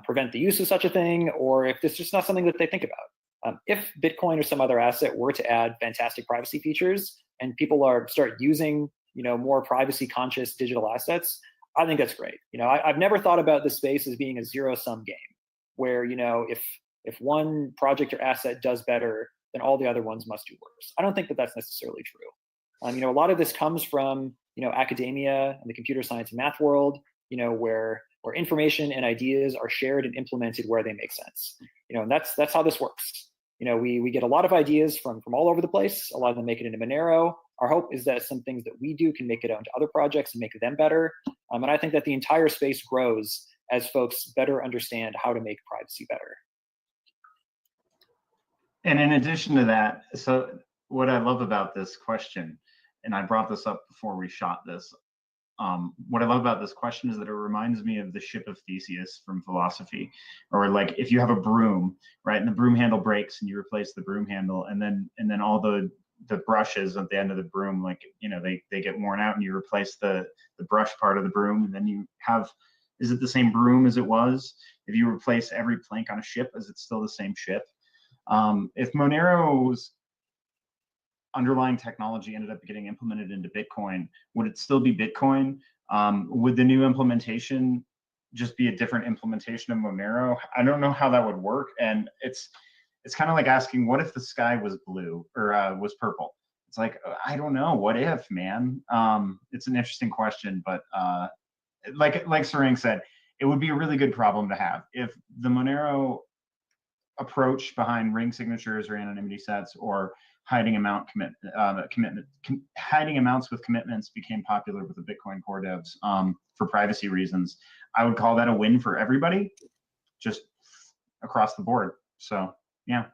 S5: prevent the use of such a thing, or if it's just not something that they think about. If Bitcoin or some other asset were to add fantastic privacy features and people start using more privacy conscious digital assets, I think that's great. I've never thought about the space as being a zero-sum game where, if one project or asset does better, then all the other ones must do worse. I don't think that that's necessarily true. A lot of this comes from, academia and the computer science and math world, where information and ideas are shared and implemented where they make sense. And that's how this works. We get a lot of ideas from all over the place. A lot of them make it into Monero. Our hope is that some things that we do can make it onto other projects and make them better. And I think that the entire space grows as folks better understand how to make privacy better.
S6: And in addition to that, so what I love about this question, and I brought this up before we shot this, what I love about this question is that it reminds me of the ship of Theseus from philosophy, or like if you have a broom, right, and the broom handle breaks and you replace the broom handle, and then all the brushes at the end of the broom, like, they get worn out, and you replace the brush part of the broom, and then you have, is it the same broom as it was? If you replace every plank on a ship, is it still the same ship? If Monero's underlying technology ended up getting implemented into Bitcoin, would it still be Bitcoin? Would the new implementation just be a different implementation of Monero? I don't know how that would work. And it's kind of like asking, what if the sky was blue or was purple? It's like, I don't know. What if, man? It's an interesting question, but like Sarang said, it would be a really good problem to have. If the Monero approach behind ring signatures or anonymity sets or hiding amounts with commitments became popular with the Bitcoin core devs for privacy reasons, I would call that a win for everybody, just across the board. So yeah.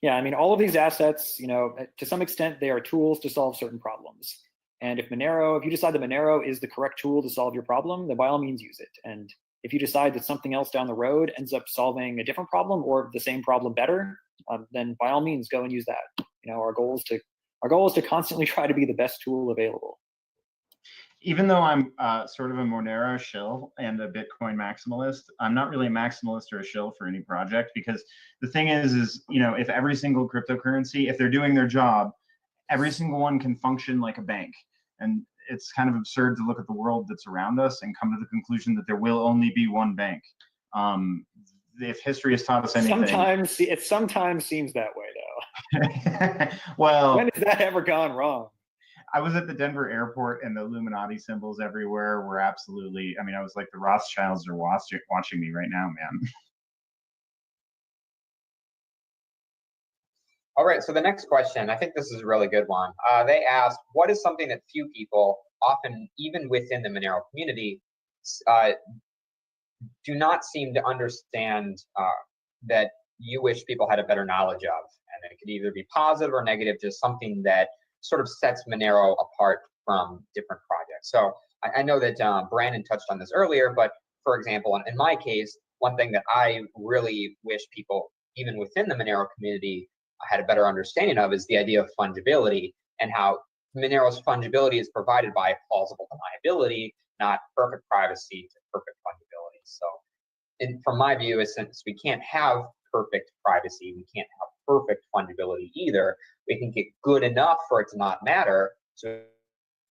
S5: Yeah, all of these assets, to some extent, they are tools to solve certain problems. And if you decide that Monero is the correct tool to solve your problem, then by all means use it. And if you decide that something else down the road ends up solving a different problem or the same problem better, then by all means go and use that. Our goal is to constantly try to be the best tool available.
S6: Even though I'm sort of a Monero shill and a Bitcoin maximalist, I'm not really a maximalist or a shill for any project, because the thing is, if every single cryptocurrency, if they're doing their job, every single one can function like a bank. And it's kind of absurd to look at the world that's around us and come to the conclusion that there will only be one bank. If history has taught us anything,
S5: it sometimes seems that way, though.
S6: Well,
S5: when has that ever gone wrong?
S6: I was at the Denver airport, and the Illuminati symbols everywhere were absolutely, I was like, the Rothschilds are watching me right now, man.
S4: All right, so the next question, I think this is a really good one. They asked, what is something that few people, often even within the Monero community, do not seem to understand that you wish people had a better knowledge of? And it could either be positive or negative, just something that sort of sets Monero apart from different projects. So I know that Brandon touched on this earlier, but for example, in my case, one thing that I really wish people, even within the Monero community, had a better understanding of is the idea of fungibility, and how Monero's fungibility is provided by plausible deniability, not perfect privacy to perfect fungibility. So from my view, since we can't have perfect privacy, we can't have perfect fungibility either, we can get good enough for it to not matter. So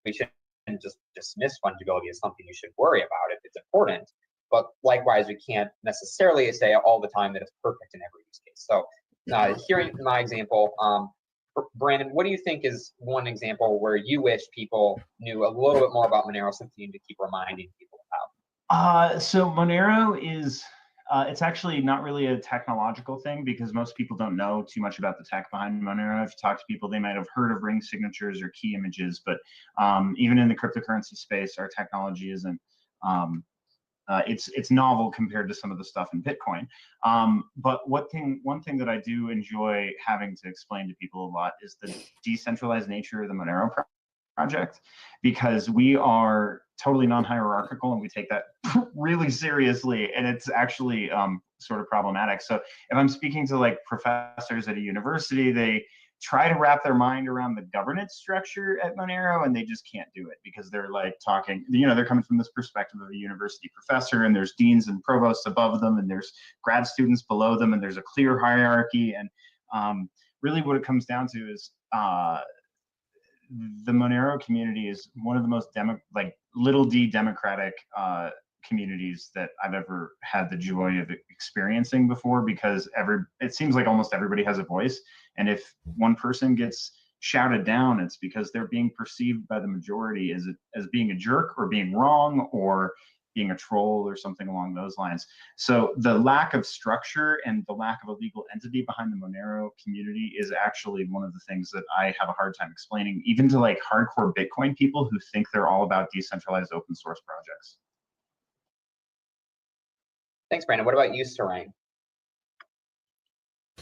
S4: we shouldn't just dismiss fungibility as something you should worry about if it's important. But likewise, we can't necessarily say all the time that it's perfect in every use case. So hearing my example, Brandon, what do you think is one example where you wish people knew a little bit more about Monero, something you need to keep reminding people about?
S6: So Monero is, it's actually not really a technological thing, because most people don't know too much about the tech behind Monero. If you talk to people, they might have heard of ring signatures or key images, but even in the cryptocurrency space, our technology isn't, it's novel compared to some of the stuff in Bitcoin. But one thing that I do enjoy having to explain to people a lot is the decentralized nature of the Monero project, because we are totally non-hierarchical and we take that really seriously, and it's actually sort of problematic. So if I'm speaking to like professors at a university, they try to wrap their mind around the governance structure at Monero, and they just can't do it, because they're like talking, they're coming from this perspective of a university professor, and there's deans and provosts above them, and there's grad students below them, and there's a clear hierarchy. And really what it comes down to is the Monero community is one of the most little d democratic communities that I've ever had the joy of experiencing before, because it seems like almost everybody has a voice, and if one person gets shouted down, it's because they're being perceived by the majority as being a jerk or being wrong or being a troll or something along those lines. So the lack of structure and the lack of a legal entity behind the Monero community is actually one of the things that I have a hard time explaining, even to like hardcore Bitcoin people who think they're all about decentralized open source projects.
S4: Thanks, Brandon. What about you, Sarang?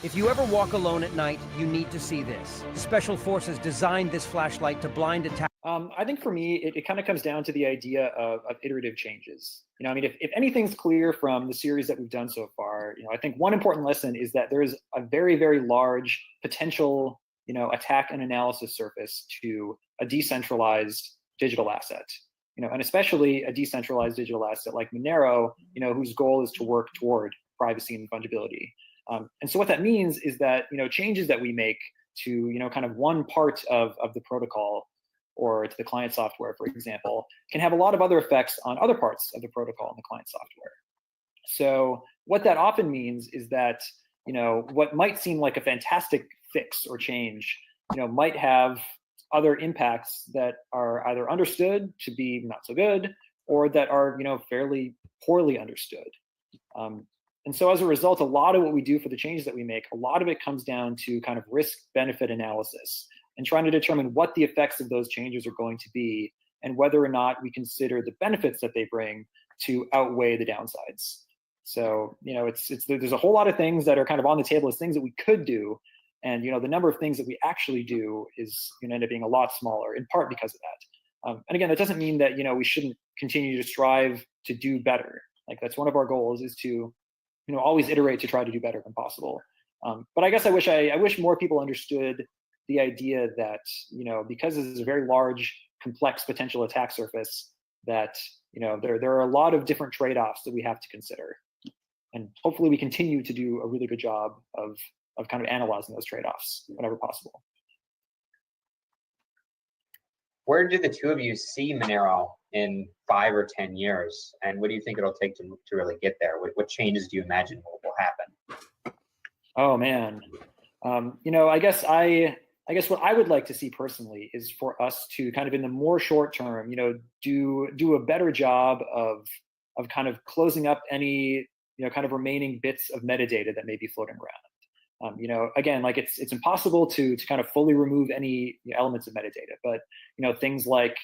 S8: If you ever walk alone at night, you need to see this. Special Forces designed this flashlight to blind attack.
S5: I think for me, it kind of comes down to the idea of iterative changes. I mean, if anything's clear from the series that we've done so far, I think one important lesson is that there is a very, very large potential, attack and analysis surface to a decentralized digital asset. And especially a decentralized digital asset like Monero, whose goal is to work toward privacy and fungibility. And so what that means is that, changes that we make to, kind of one part of the protocol or to the client software, for example, can have a lot of other effects on other parts of the protocol and the client software. So what that often means is that, what might seem like a fantastic fix or change, might have other impacts that are either understood to be not so good, or that are, fairly poorly understood. And so as a result, a lot of what we do for the changes that we make, a lot of it comes down to kind of risk-benefit analysis and trying to determine what the effects of those changes are going to be and whether or not we consider the benefits that they bring to outweigh the downsides. So, there's a whole lot of things that are kind of on the table as things that we could do. And, the number of things that we actually do is going to end up being a lot smaller, in part because of that. And again, that doesn't mean that, we shouldn't continue to strive to do better. Like, that's one of our goals, is to always iterate to try to do better than possible. But I guess I wish more people understood the idea that, because this is a very large, complex potential attack surface, that, there are a lot of different trade-offs that we have to consider. And hopefully we continue to do a really good job of kind of analyzing those trade-offs whenever possible.
S4: Where do the two of you see Monero in 5 or 10 years? And what do you think it'll take to really get there? What changes do you imagine will happen?
S5: Oh, man. I guess what I would like to see personally is for us to kind of in the more short term, do a better job of kind of closing up any, kind of remaining bits of metadata that may be floating around. Again, like it's impossible to kind of fully remove any elements of metadata, but things like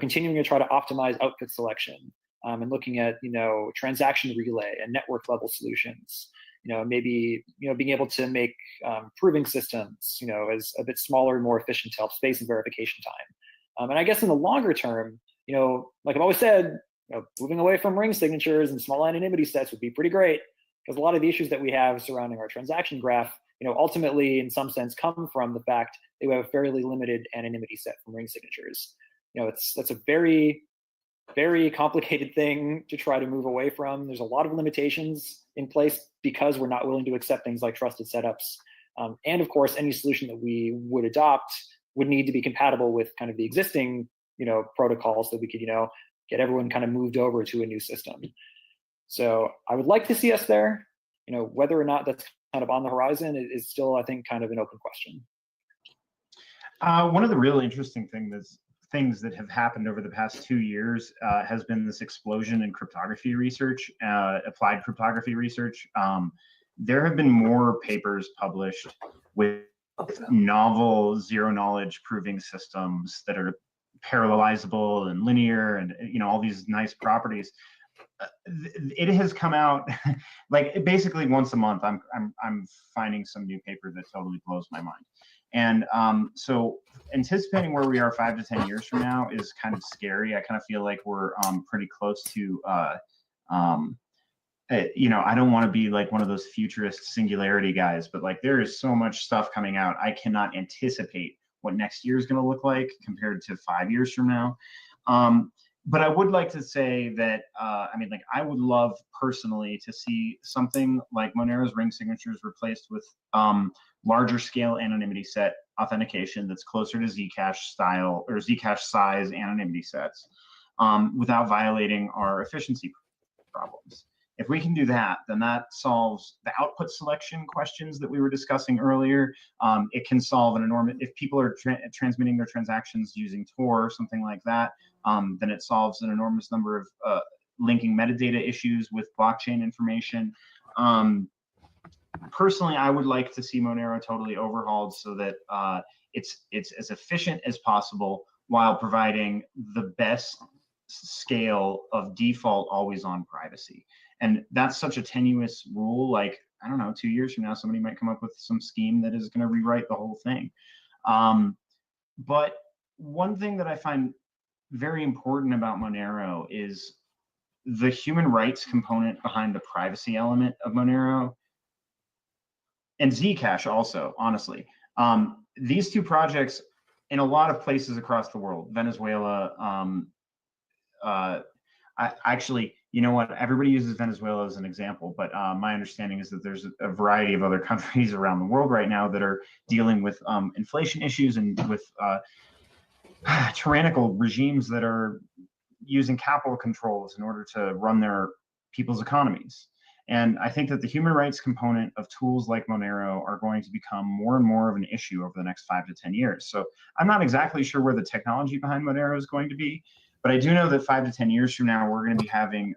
S5: continuing to try to optimize output selection and looking at transaction relay and network level solutions. Maybe being able to make proving systems as a bit smaller and more efficient to help space and verification time. And I guess in the longer term, like I've always said, moving away from ring signatures and small anonymity sets would be pretty great, because a lot of the issues that we have surrounding our transaction graph, ultimately in some sense come from the fact that we have a fairly limited anonymity set from ring signatures. That's a very, very complicated thing to try to move away from. There's a lot of limitations in place because we're not willing to accept things like trusted setups. And of course, any solution that we would adopt would need to be compatible with kind of the existing, protocols that we could, get everyone kind of moved over to a new system. So I would like to see us there. Whether or not that's kind of on the horizon is still, I think, kind of an open question.
S6: One of the really interesting things that have happened over the past 2 years has been this explosion in cryptography research, applied cryptography research. There have been more papers published with novel zero-knowledge proving systems that are parallelizable and linear and all these nice properties. It has come out like basically once a month. I'm finding some new paper that totally blows my mind. And so anticipating where we are 5 to 10 years from now is kind of scary. I kind of feel like we're pretty close to, I don't want to be like one of those futurist singularity guys, but like there is so much stuff coming out. I cannot anticipate what next year is going to look like compared to 5 years from now. but I would like to say that, I mean, like, I would love personally to see something like Monero's ring signatures replaced with larger scale anonymity set authentication that's closer to Zcash style or Zcash size anonymity sets without violating our efficiency problems. If we can do that, then that solves the output selection questions that we were discussing earlier. It can solve an enormous, if people are transmitting their transactions using Tor or something like that, then it solves an enormous number of linking metadata issues with blockchain information. Personally, I would like to see Monero totally overhauled so that it's as efficient as possible while providing the best scale of default always on privacy. And that's such a tenuous rule. Like, I don't know, 2 years from now, somebody might come up with some scheme that is going to rewrite the whole thing. But one thing that I find very important about Monero is the human rights component behind the privacy element of Monero, and Zcash also, honestly. These two projects in a lot of places across the world, Venezuela, actually, you know what? Everybody uses Venezuela as an example, but my understanding is that there's a variety of other countries around the world right now that are dealing with inflation issues and with tyrannical regimes that are using capital controls in order to run their people's economies. And I think that the human rights component of tools like Monero are going to become more and more of an issue over the next 5 to 10 years. So I'm not exactly sure where the technology behind Monero is going to be, but I do know that 5 to 10 years from now, we're going to be having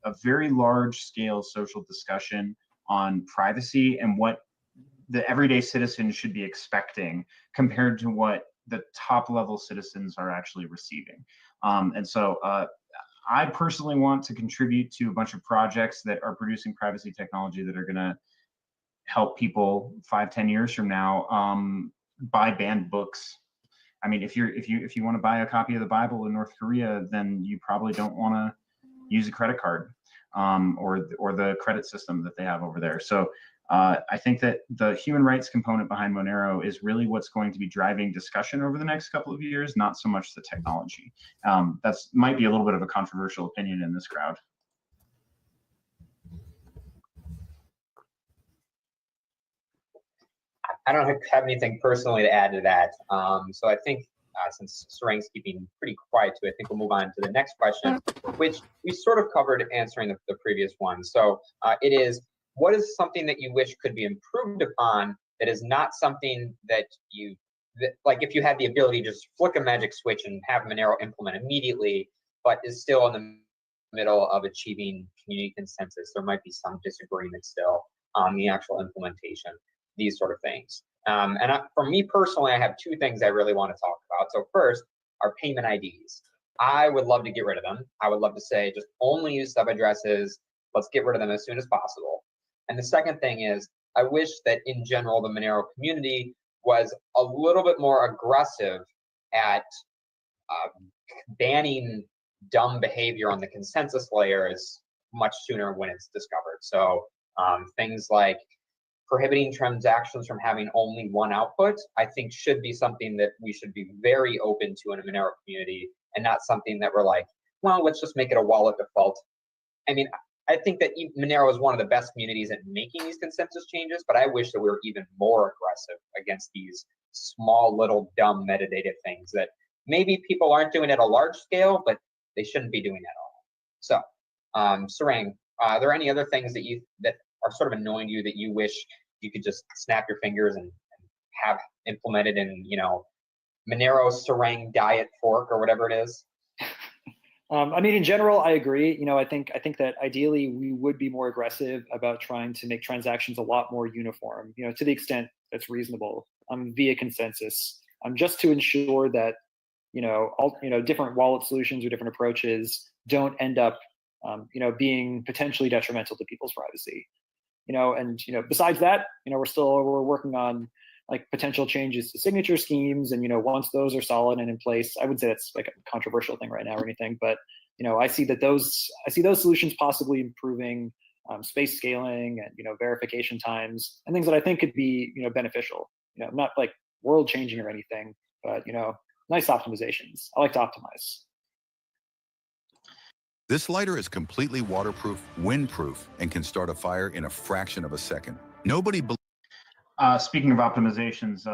S6: a very large scale social discussion on privacy and what the everyday citizen should be expecting compared to what the top level citizens are actually receiving. And so I personally want to contribute to a bunch of projects that are producing privacy technology that are going to help people 5, 10 years from now buy banned books. I mean, if you want to buy a copy of the Bible in North Korea, then you probably don't want to use a credit card or the credit system that they have over there. So I think that the human rights component behind Monero is really what's going to be driving discussion over the next couple of years, not so much the technology. That's might be a little bit of a controversial opinion in this crowd.
S4: I don't have anything personally to add to that. So I think since Sarang's keeping pretty quiet too, I think we'll move on to the next question, which we sort of covered answering the previous one. So it is, what is something that you wish could be improved upon that is not something that like if you had the ability to just flick a magic switch and have Monero implement immediately, but is still in the middle of achieving community consensus, there might be some disagreement still on the actual implementation, these sort of things. For me personally, I have 2 things I really want to talk about. So first, our payment IDs. I would love to get rid of them. I would love to say just only use sub addresses. Let's get rid of them as soon as possible. And the second thing is, I wish that in general, the Monero community was a little bit more aggressive at banning dumb behavior on the consensus layers much sooner when it's discovered. So things like prohibiting transactions from having only one output, I think should be something that we should be very open to in a Monero community, and not something that we're like, well, let's just make it a wallet default. I mean, I think that Monero is one of the best communities at making these consensus changes, but I wish that we were even more aggressive against these small little dumb metadata things that maybe people aren't doing at a large scale, but they shouldn't be doing at all. So, Sarang, are there any other things that are sort of annoying you that you wish you could just snap your fingers and have implemented in, Monero Sarang diet fork or whatever it is?
S5: I mean, in general, I agree. I think that ideally we would be more aggressive about trying to make transactions a lot more uniform, to the extent that's reasonable, via consensus, just to ensure that, all, different wallet solutions or different approaches don't end up, being potentially detrimental to people's privacy. And besides that, we're working on like potential changes to signature schemes, and once those are solid and in place, I wouldn't say that's like a controversial thing right now or anything, but I see those solutions possibly improving space scaling and verification times and things that I think could be beneficial. Not like world changing or anything, but nice optimizations. I like to optimize.
S9: This lighter is completely waterproof, windproof, and can start a fire in a fraction of a second. Nobody
S6: Speaking of optimizations,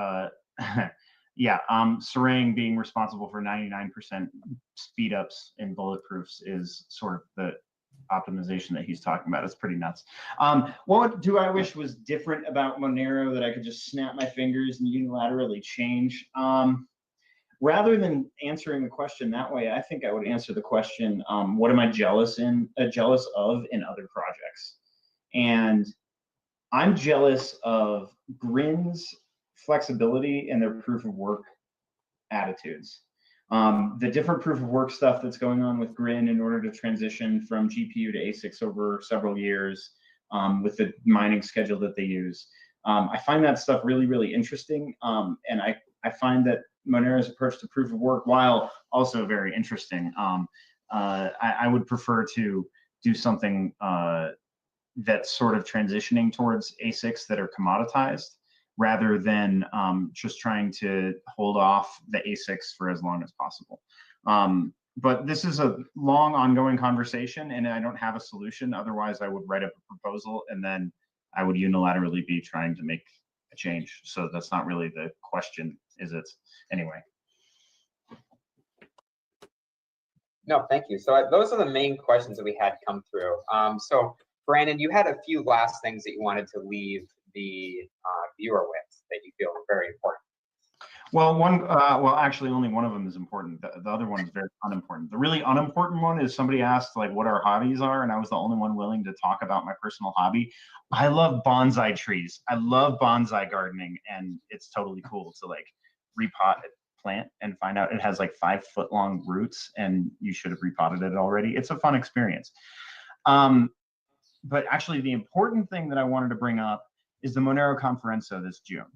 S6: yeah, Serang being responsible for 99% speed ups in bulletproofs is sort of the optimization that he's talking about. It's pretty nuts. What do I wish was different about Monero that I could just snap my fingers and unilaterally change? Rather than answering the question that way, I think I would answer the question, what am I jealous of in other projects? And I'm jealous of Grin's flexibility and their proof of work attitudes. The different proof of work stuff that's going on with Grin in order to transition from GPU to ASICs over several years with the mining schedule that they use. I find that stuff really, really interesting. And I find that Monero's approach to proof of work, while also very interesting, I would prefer to do something that's sort of transitioning towards ASICs that are commoditized, rather than just trying to hold off the ASICs for as long as possible. But this is a long ongoing conversation and I don't have a solution. Otherwise I would write up a proposal and then I would unilaterally be trying to make a change. So that's not really the question, is it? Anyway.
S4: No, thank you. So those are the main questions that we had come through. So Brandon, you had a few last things that you wanted to leave the viewer with that you feel are very important.
S6: Well, actually only one of them is important. The other one is very unimportant. The really unimportant one is somebody asked like what our hobbies are, and I was the only one willing to talk about my personal hobby. I love bonsai trees. I love bonsai gardening, and it's totally cool to like repot a plant and find out it has like 5 foot long roots and you should have repotted it already. It's a fun experience. But actually the important thing that I wanted to bring up is the Monero Conferenza this June.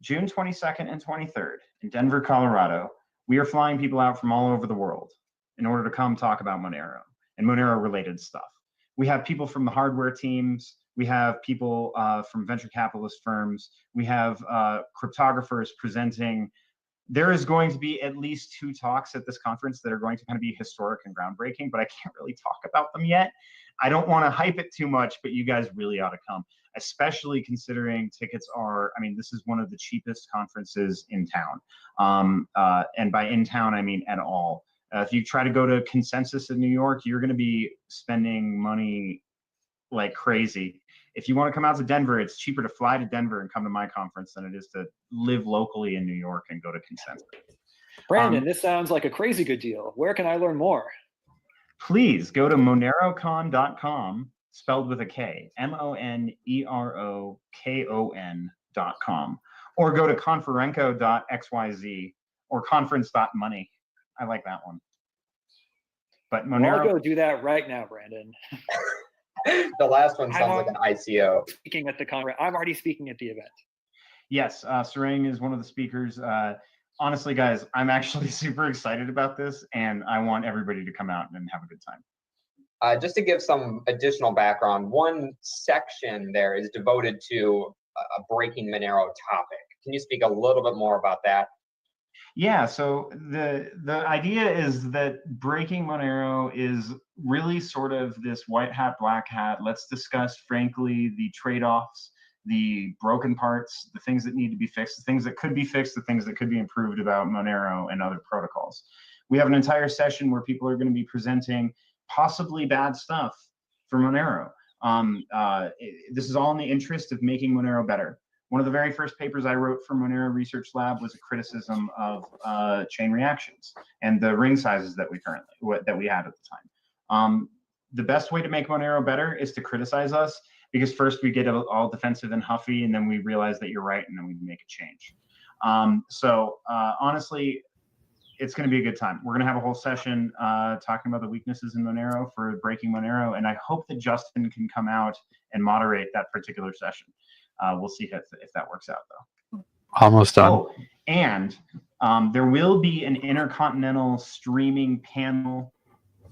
S6: June 22nd and 23rd in Denver, Colorado. We are flying people out from all over the world in order to come talk about Monero and Monero related stuff. We have people from the hardware teams. We have people from venture capitalist firms. We have cryptographers presenting. There is going to be at least 2 talks at this conference that are going to kind of be historic and groundbreaking, but I can't really talk about them yet. I don't want to hype it too much, but you guys really ought to come, especially considering tickets are, I mean, this is one of the cheapest conferences in town. And by in town, I mean at all. If you try to go to Consensus in New York, you're going to be spending money like crazy. If you want to come out to Denver, it's cheaper to fly to Denver and come to my conference than it is to live locally in New York and go to Consensus.
S5: Brandon, this sounds like a crazy good deal. Where can I learn more?
S6: Please go to monerocon.com, spelled with a K, monerokon.com, or go to conferenco.xyz or conference.money. I like that one. But Monero.
S5: Well, I'll go do that right now, Brandon.
S4: The last one sounds like an ICO.
S5: Speaking at the conference, I'm already speaking at the event.
S6: Yes, Serang is one of the speakers. Honestly, guys, I'm actually super excited about this, and I want everybody to come out and have a good time.
S4: Just to give some additional background, one section there is devoted to a Breaking Monero topic. Can you speak a little bit more about that?
S6: Yeah, so the idea is that Breaking Monero is really sort of this white hat, black hat. Let's discuss, frankly, the trade-offs, the broken parts, the things that need to be fixed, the things that could be fixed, the things that could be improved about Monero and other protocols. We have an entire session where people are going to be presenting possibly bad stuff for Monero. This is all in the interest of making Monero better. One of the very first papers I wrote for Monero Research Lab was a criticism of chain reactions and the ring sizes that we had at the time. The best way to make Monero better is to criticize us, because first we get all defensive and huffy, and then we realize that you're right, and then we make a change. Honestly, it's going to be a good time. We're going to have a whole session talking about the weaknesses in Monero for Breaking Monero, and I hope that Justin can come out and moderate that particular session. We'll see if that works out, though.
S3: Almost done.
S6: Oh, and there will be an intercontinental streaming panel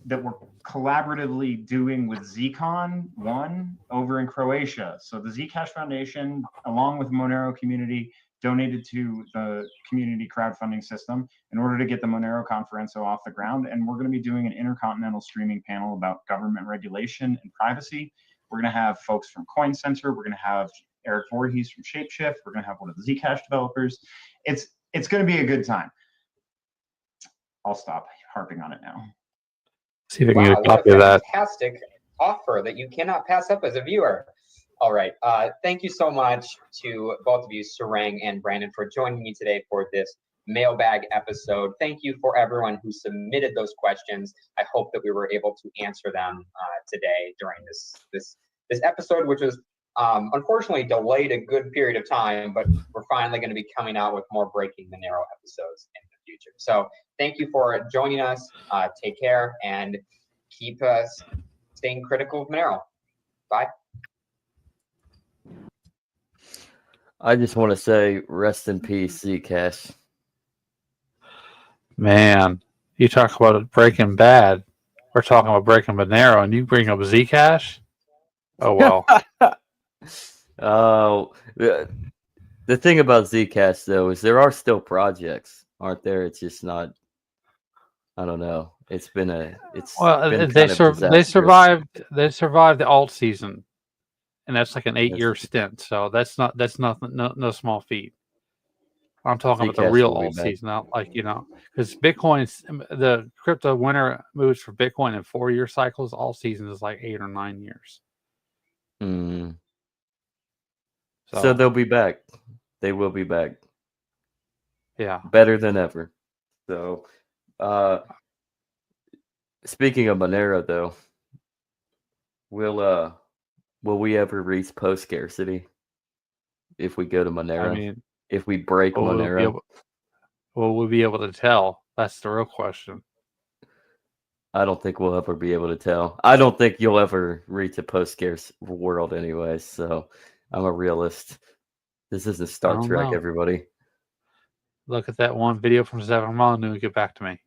S6: that we're collaboratively doing with Zcon 1 over in Croatia. So the Zcash Foundation, along with the Monero community, donated to the community crowdfunding system in order to get the Monero Conferenzo off the ground. And we're going to be doing an intercontinental streaming panel about government regulation and privacy. We're going to have folks from Coin Center. We're going to have Eric Voorhees from Shapeshift. We're going to have one of the Zcash developers. It's going to be a good time. I'll stop harping on it now.
S3: See if I can get a
S4: Wow, what
S3: copy
S4: a
S3: of that.
S4: fantastic offer that you cannot pass up as a viewer. All right. Thank you so much to both of you, Sarang and Brandon, for joining me today for this mailbag episode. Thank you for everyone who submitted those questions. I hope that we were able to answer them today during this episode, which was unfortunately delayed a good period of time, but we're finally going to be coming out with more Breaking Monero episodes in the future. So thank you for joining us. Take care and keep staying critical of Monero. Bye.
S2: I just want to say rest in peace, Zcash.
S3: Man, you talk about it Breaking Bad. We're talking about Breaking Monero, and you bring up Zcash? Oh, well.
S2: Oh, the thing about Zcash, though, is there are still projects, aren't there? It's just not, I don't know. It's been
S3: Well,
S2: been
S3: they
S2: kind of
S3: they
S2: disastrous.
S3: survived the alt season, and that's like an 8-year
S2: Yes.
S3: stint. So that's no small feat. I'm talking about the
S2: Zcash
S3: real
S2: will be
S3: alt
S2: back.
S3: season, not like because Bitcoin's the crypto winter moves for Bitcoin in 4-year cycles. All season is like 8 or 9 years.
S2: Mm. So
S3: So
S2: they'll be back. They will be back
S3: yeah,
S2: better than ever. So, speaking of Monero, though, will we ever reach post scarcity if we go to Monero?
S3: I mean,
S2: If we break
S3: will we be
S2: Monero?
S3: able to tell? That's the real question.
S2: I don't think we'll ever be able to tell. I don't think you'll ever reach a post-scarce world anyway, so I'm a realist. This isn't
S3: I
S2: Star
S3: don't
S2: Trek,
S3: know.
S2: everybody.
S3: Look at that one video from 7 Mile and then get back to me.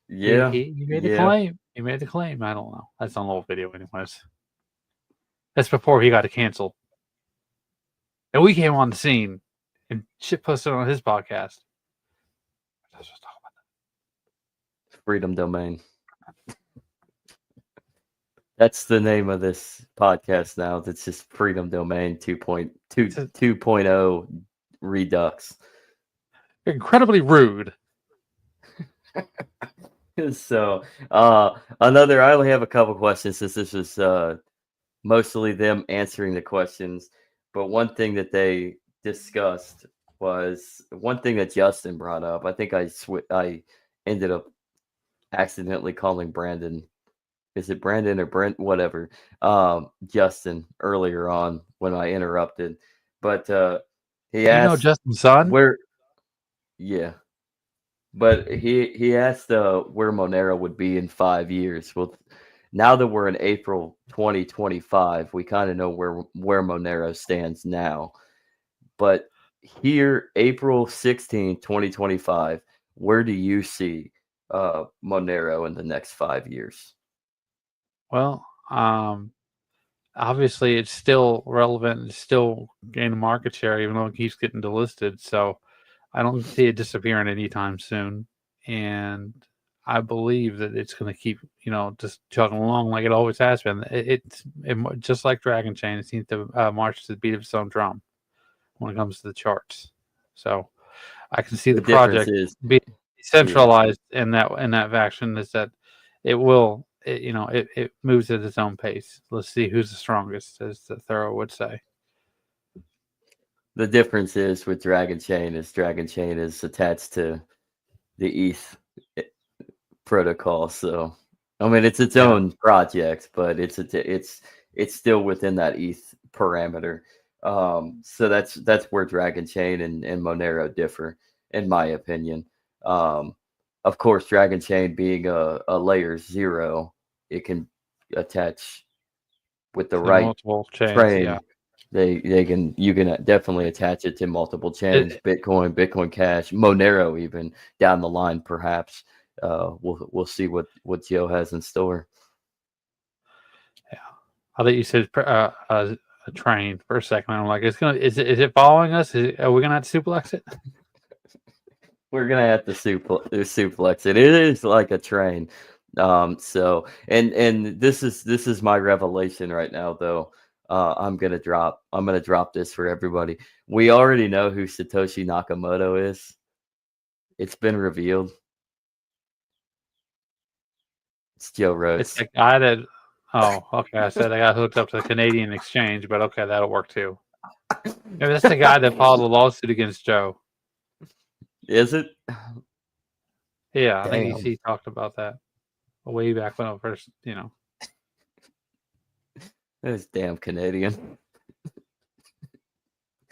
S2: Yeah,
S3: He made the
S2: yeah.
S3: claim. He made the claim. I don't know. That's an old video, anyways. That's before he got canceled. And we came on the scene and shit posted on his podcast. Let's just talk about
S2: Freedom Domain. That's the name of this podcast now. That's just Freedom Domain 2.0 Redux.
S3: that. Incredibly rude.
S2: So, I only have a couple questions since this was mostly them answering the questions. But one thing that they discussed was one thing that Justin brought up. I think I ended up accidentally calling Brandon. Is it Brandon or Brent? Whatever. Justin earlier on when I interrupted. But he asked
S3: Justin's son?
S2: where. Yeah. But he asked where Monero would be in 5 years. Well, now that we're in April 2025, we kind of know where Monero stands now. But here, April 16, 2025, where do you see Monero in the next 5 years?
S3: Well, obviously it's still relevant. It's still gaining market share, even though it keeps getting delisted. So I don't see it disappearing anytime soon. And I believe that it's going to keep, just chugging along like it always has been. It just like Dragon Chain, it seems to march to the beat of its own drum when it comes to the charts. So I can see the project
S2: difference is
S3: being centralized in that faction is that it will, it moves at its own pace. Let's see who's the strongest, as the Thorough would say.
S2: The difference is with Dragon Chain is attached to the ETH protocol. So, I mean, it's its own project, but it's still within that ETH parameter. So that's where Dragon Chain and Monero differ, in my opinion. Of course, Dragon Chain being a layer 0, it can attach with the right
S3: multiple chains,
S2: train.
S3: yeah.
S2: You can definitely attach it to multiple chains, Bitcoin Cash, Monero, even down the line, perhaps. We'll see what Joe has in store.
S3: Yeah, I thought you said a train for a second. I'm like, is it following us? Are we gonna have to suplex it?
S2: We're gonna have to suplex it. It is like a train. So and this is my revelation right now, though. I'm gonna drop this for everybody. We already know who Satoshi Nakamoto is. It's been revealed. It's Joe
S3: It's
S2: Rhodes.
S3: the guy that. Oh, okay. I said I got hooked up to the Canadian exchange, but okay, that'll work too. Maybe that's the guy that filed the lawsuit against Joe.
S2: Is it?
S3: Yeah, I think
S2: Damn.
S3: he talked about that way back when I first,
S2: Those damn Canadian.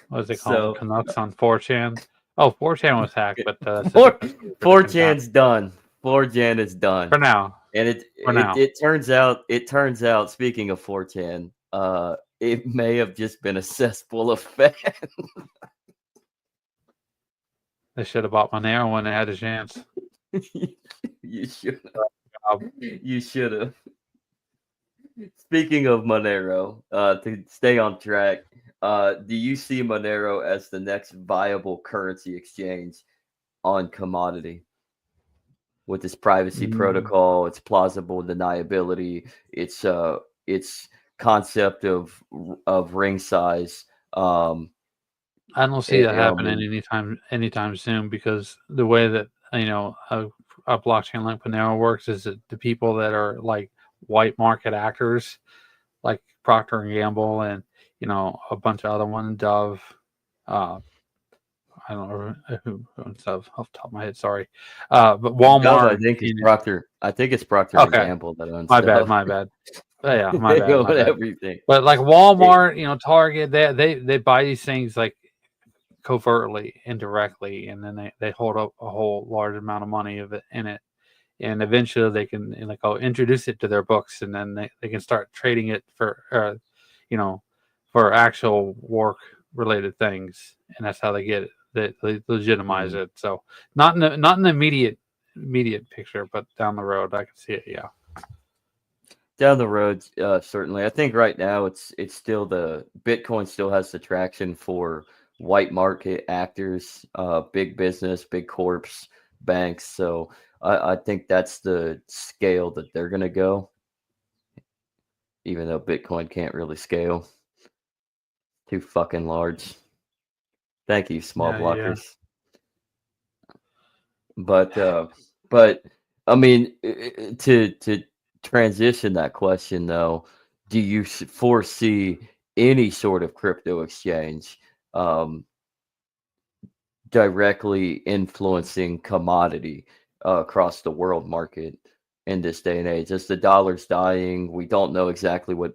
S3: what is it
S2: So-
S3: called? Canucks on 4chan. Oh, 4chan was hacked, but
S2: 4chan's done. 4chan is done.
S3: for now.
S2: And
S3: For now.
S2: it turns out, speaking of 4chan, it may have just been a cesspool of fans.
S3: They should have bought Monero when they had a chance.
S2: You should have. You should have. Speaking of Monero, to stay on track, do you see Monero as the next viable currency exchange on commodity? With its privacy protocol, its plausible deniability, its concept of ring size.
S3: I don't see that
S2: I
S3: happening
S2: mean-
S3: anytime soon, because the way that a blockchain like Monero works is that the people that are like white market actors, like Procter and Gamble and a bunch of other ones, Dove, I don't know who owns Dove off the top of my head. Sorry, but Walmart.
S2: Dove, I think it's Procter. I think it's Procter and Gamble that owns.
S3: My
S2: Dove.
S3: bad. Yeah, my bad.
S2: They
S3: My bad.
S2: everything.
S3: But like Walmart, Target, they buy these things like covertly, indirectly, and then they hold up a whole large amount of money of it in it, and eventually they can introduce it to their books, and then they can start trading it for for actual work related things, and that's how they get it. They legitimize it. So not in the immediate picture, but down the road I can see it. Yeah.
S2: Down the road, certainly. I think right now it's still the Bitcoin still has the traction for white market actors, big business, big corps, banks. So I think that's the scale that they're gonna go. Even though Bitcoin can't really scale, too fucking large. Thank you, small blockers. But I mean, to transition that question though, do you foresee any sort of crypto exchange directly influencing commodity across the world market in this day and age? As the dollar's dying, we don't know exactly what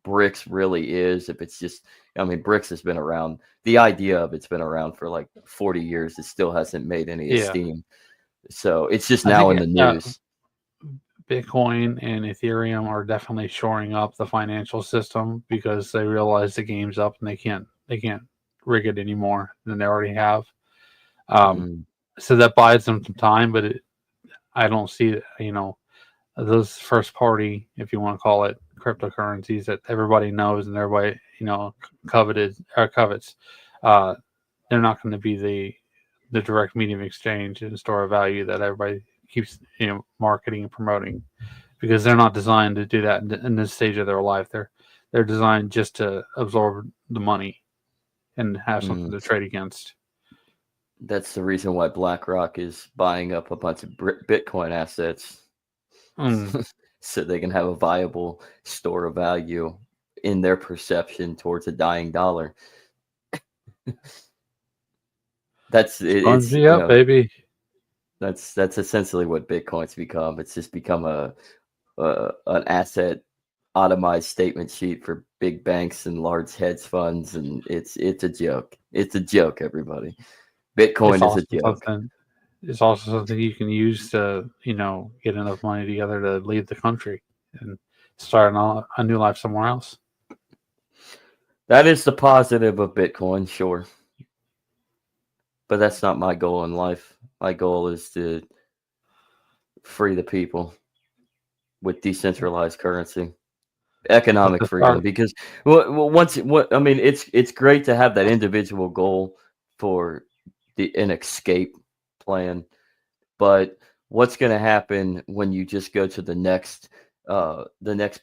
S2: BRICS really is. If it's just, I mean, BRICS has been around. The idea of it's been around for like 40 years. It still hasn't made any esteem. So it's just now in the news.
S3: Bitcoin and Ethereum are definitely shoring up the financial system because they realize the game's up and they can't rig it anymore than they already have. So that buys them some time, but I don't see those first party, if you want to call it, cryptocurrencies that everybody knows and everybody covets. They're not going to be the direct medium of exchange and store of value that everybody keeps marketing and promoting, because they're not designed to do that in this stage of their life. They're designed just to absorb the money and have something to trade against.
S2: That's the reason why BlackRock is buying up a bunch of Bitcoin assets so they can have a viable store of value in their perception towards a dying dollar. That's it. It's
S3: baby.
S2: That's essentially what Bitcoin's become. It's just become an asset automized statement sheet for big banks and large hedge funds, and it's a joke. It's a joke, everybody. Bitcoin is a joke.
S3: It's also something you can use to get enough money together to leave the country and start a new life somewhere else.
S2: That is the positive of Bitcoin, sure. But that's not my goal in life. My goal is to free the people with decentralized currency. economic
S3: the
S2: freedom,
S3: start-
S2: because I mean, it's great to have that individual goal for an escape plan, but what's going to happen when you just go to the next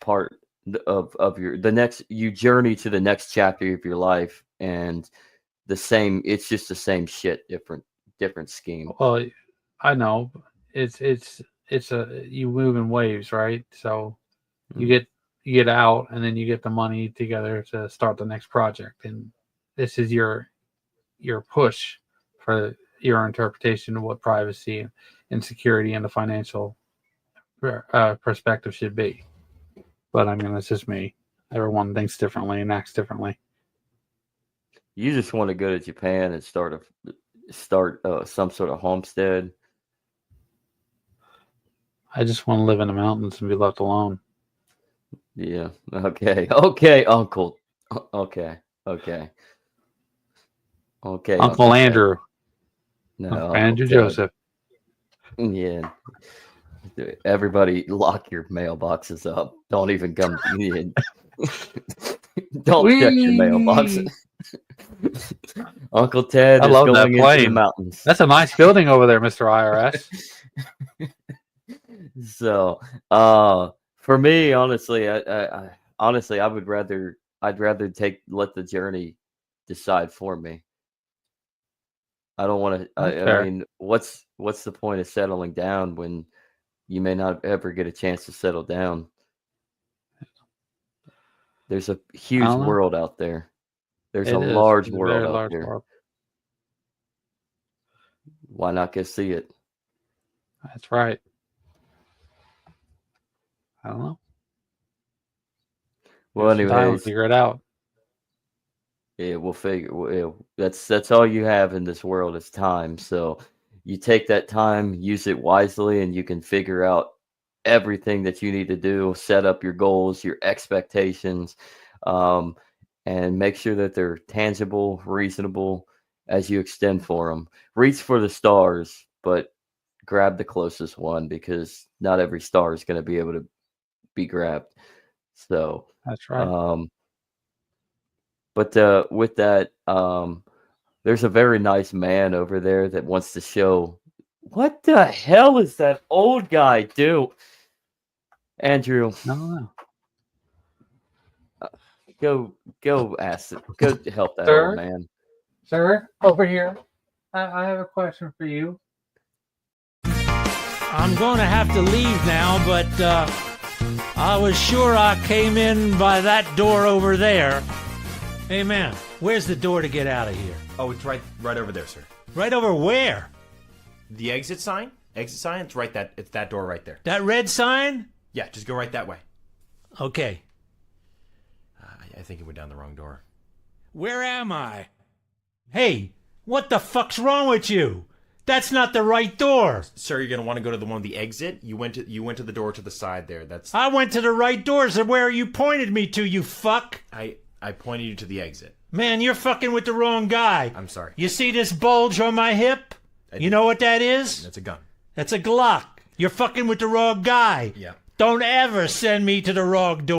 S2: part of your the next you journey to the next chapter of your life, and it's just the same shit, different scheme.
S3: Well, I know it's you move in waves, right? So you get out, and then you get the money together to start the next project, and this is your push for your interpretation of what privacy and security and the financial perspective should be. But I mean, that's just me. Everyone thinks differently and acts differently.
S2: You just want to go to Japan and start some sort of homestead.
S3: I just want to live in the mountains and be left alone.
S2: Yeah. Okay, Uncle. Okay.
S3: Uncle Andrew.
S2: No,
S3: Uncle
S2: Uncle
S3: Andrew
S2: Ted.
S3: Joseph.
S2: Yeah. Everybody, lock your mailboxes up. Don't even come in. Don't check your mailbox. Uncle Ted
S3: I
S2: is
S3: love that
S2: going into the
S3: plane.
S2: mountains.
S3: That's a nice building over there, Mr. IRS.
S2: So, for me, honestly, I'd rather let the journey decide for me. I don't want to. I mean, what's the point of settling down when you may not ever get a chance to settle down? There's a huge world out there. There's a large world out there.
S3: World.
S2: Why not go see it?
S3: That's right. I don't know.
S2: Well, anyways,
S3: figure it out.
S2: Yeah, we'll figure. That's all you have in this world is time. So you take that time, use it wisely, and you can figure out everything that you need to do. Set up your goals, your expectations, and make sure that they're tangible, reasonable as you extend for them. Reach for the stars, but grab the closest one, because not every star is going to be able to be grabbed. So
S3: that's right.
S2: But with that, there's a very nice man over there that wants to show. What the hell is that old guy do? Andrew,
S3: No.
S2: Go ask it. Go help that
S3: Sir?
S2: old man.
S3: Sir, over here. I have a question for you.
S10: I'm going to have to leave now, but I was sure I came in by that door over there. Hey, man, where's the door to get out of here?
S11: Oh, it's right over there, sir.
S10: Right over where?
S11: The exit sign? Exit sign? It's that door right there.
S10: That red sign?
S11: Yeah, just go right that way.
S10: Okay.
S11: I think it went down the wrong door.
S10: Where am I? Hey, what the fuck's wrong with you? That's not the right door.
S11: Sir, you're gonna want to go to the one with the exit. You went to the door to the side there.
S10: I went to the right doors and where you pointed me to, you fuck.
S11: I pointed you to the exit.
S10: Man, you're fucking with the wrong guy.
S11: I'm sorry.
S10: You see this bulge on my hip? You know what that is?
S11: That's a gun.
S10: That's a Glock. You're fucking with the wrong guy.
S11: Yeah.
S10: Don't ever send me to the wrong door.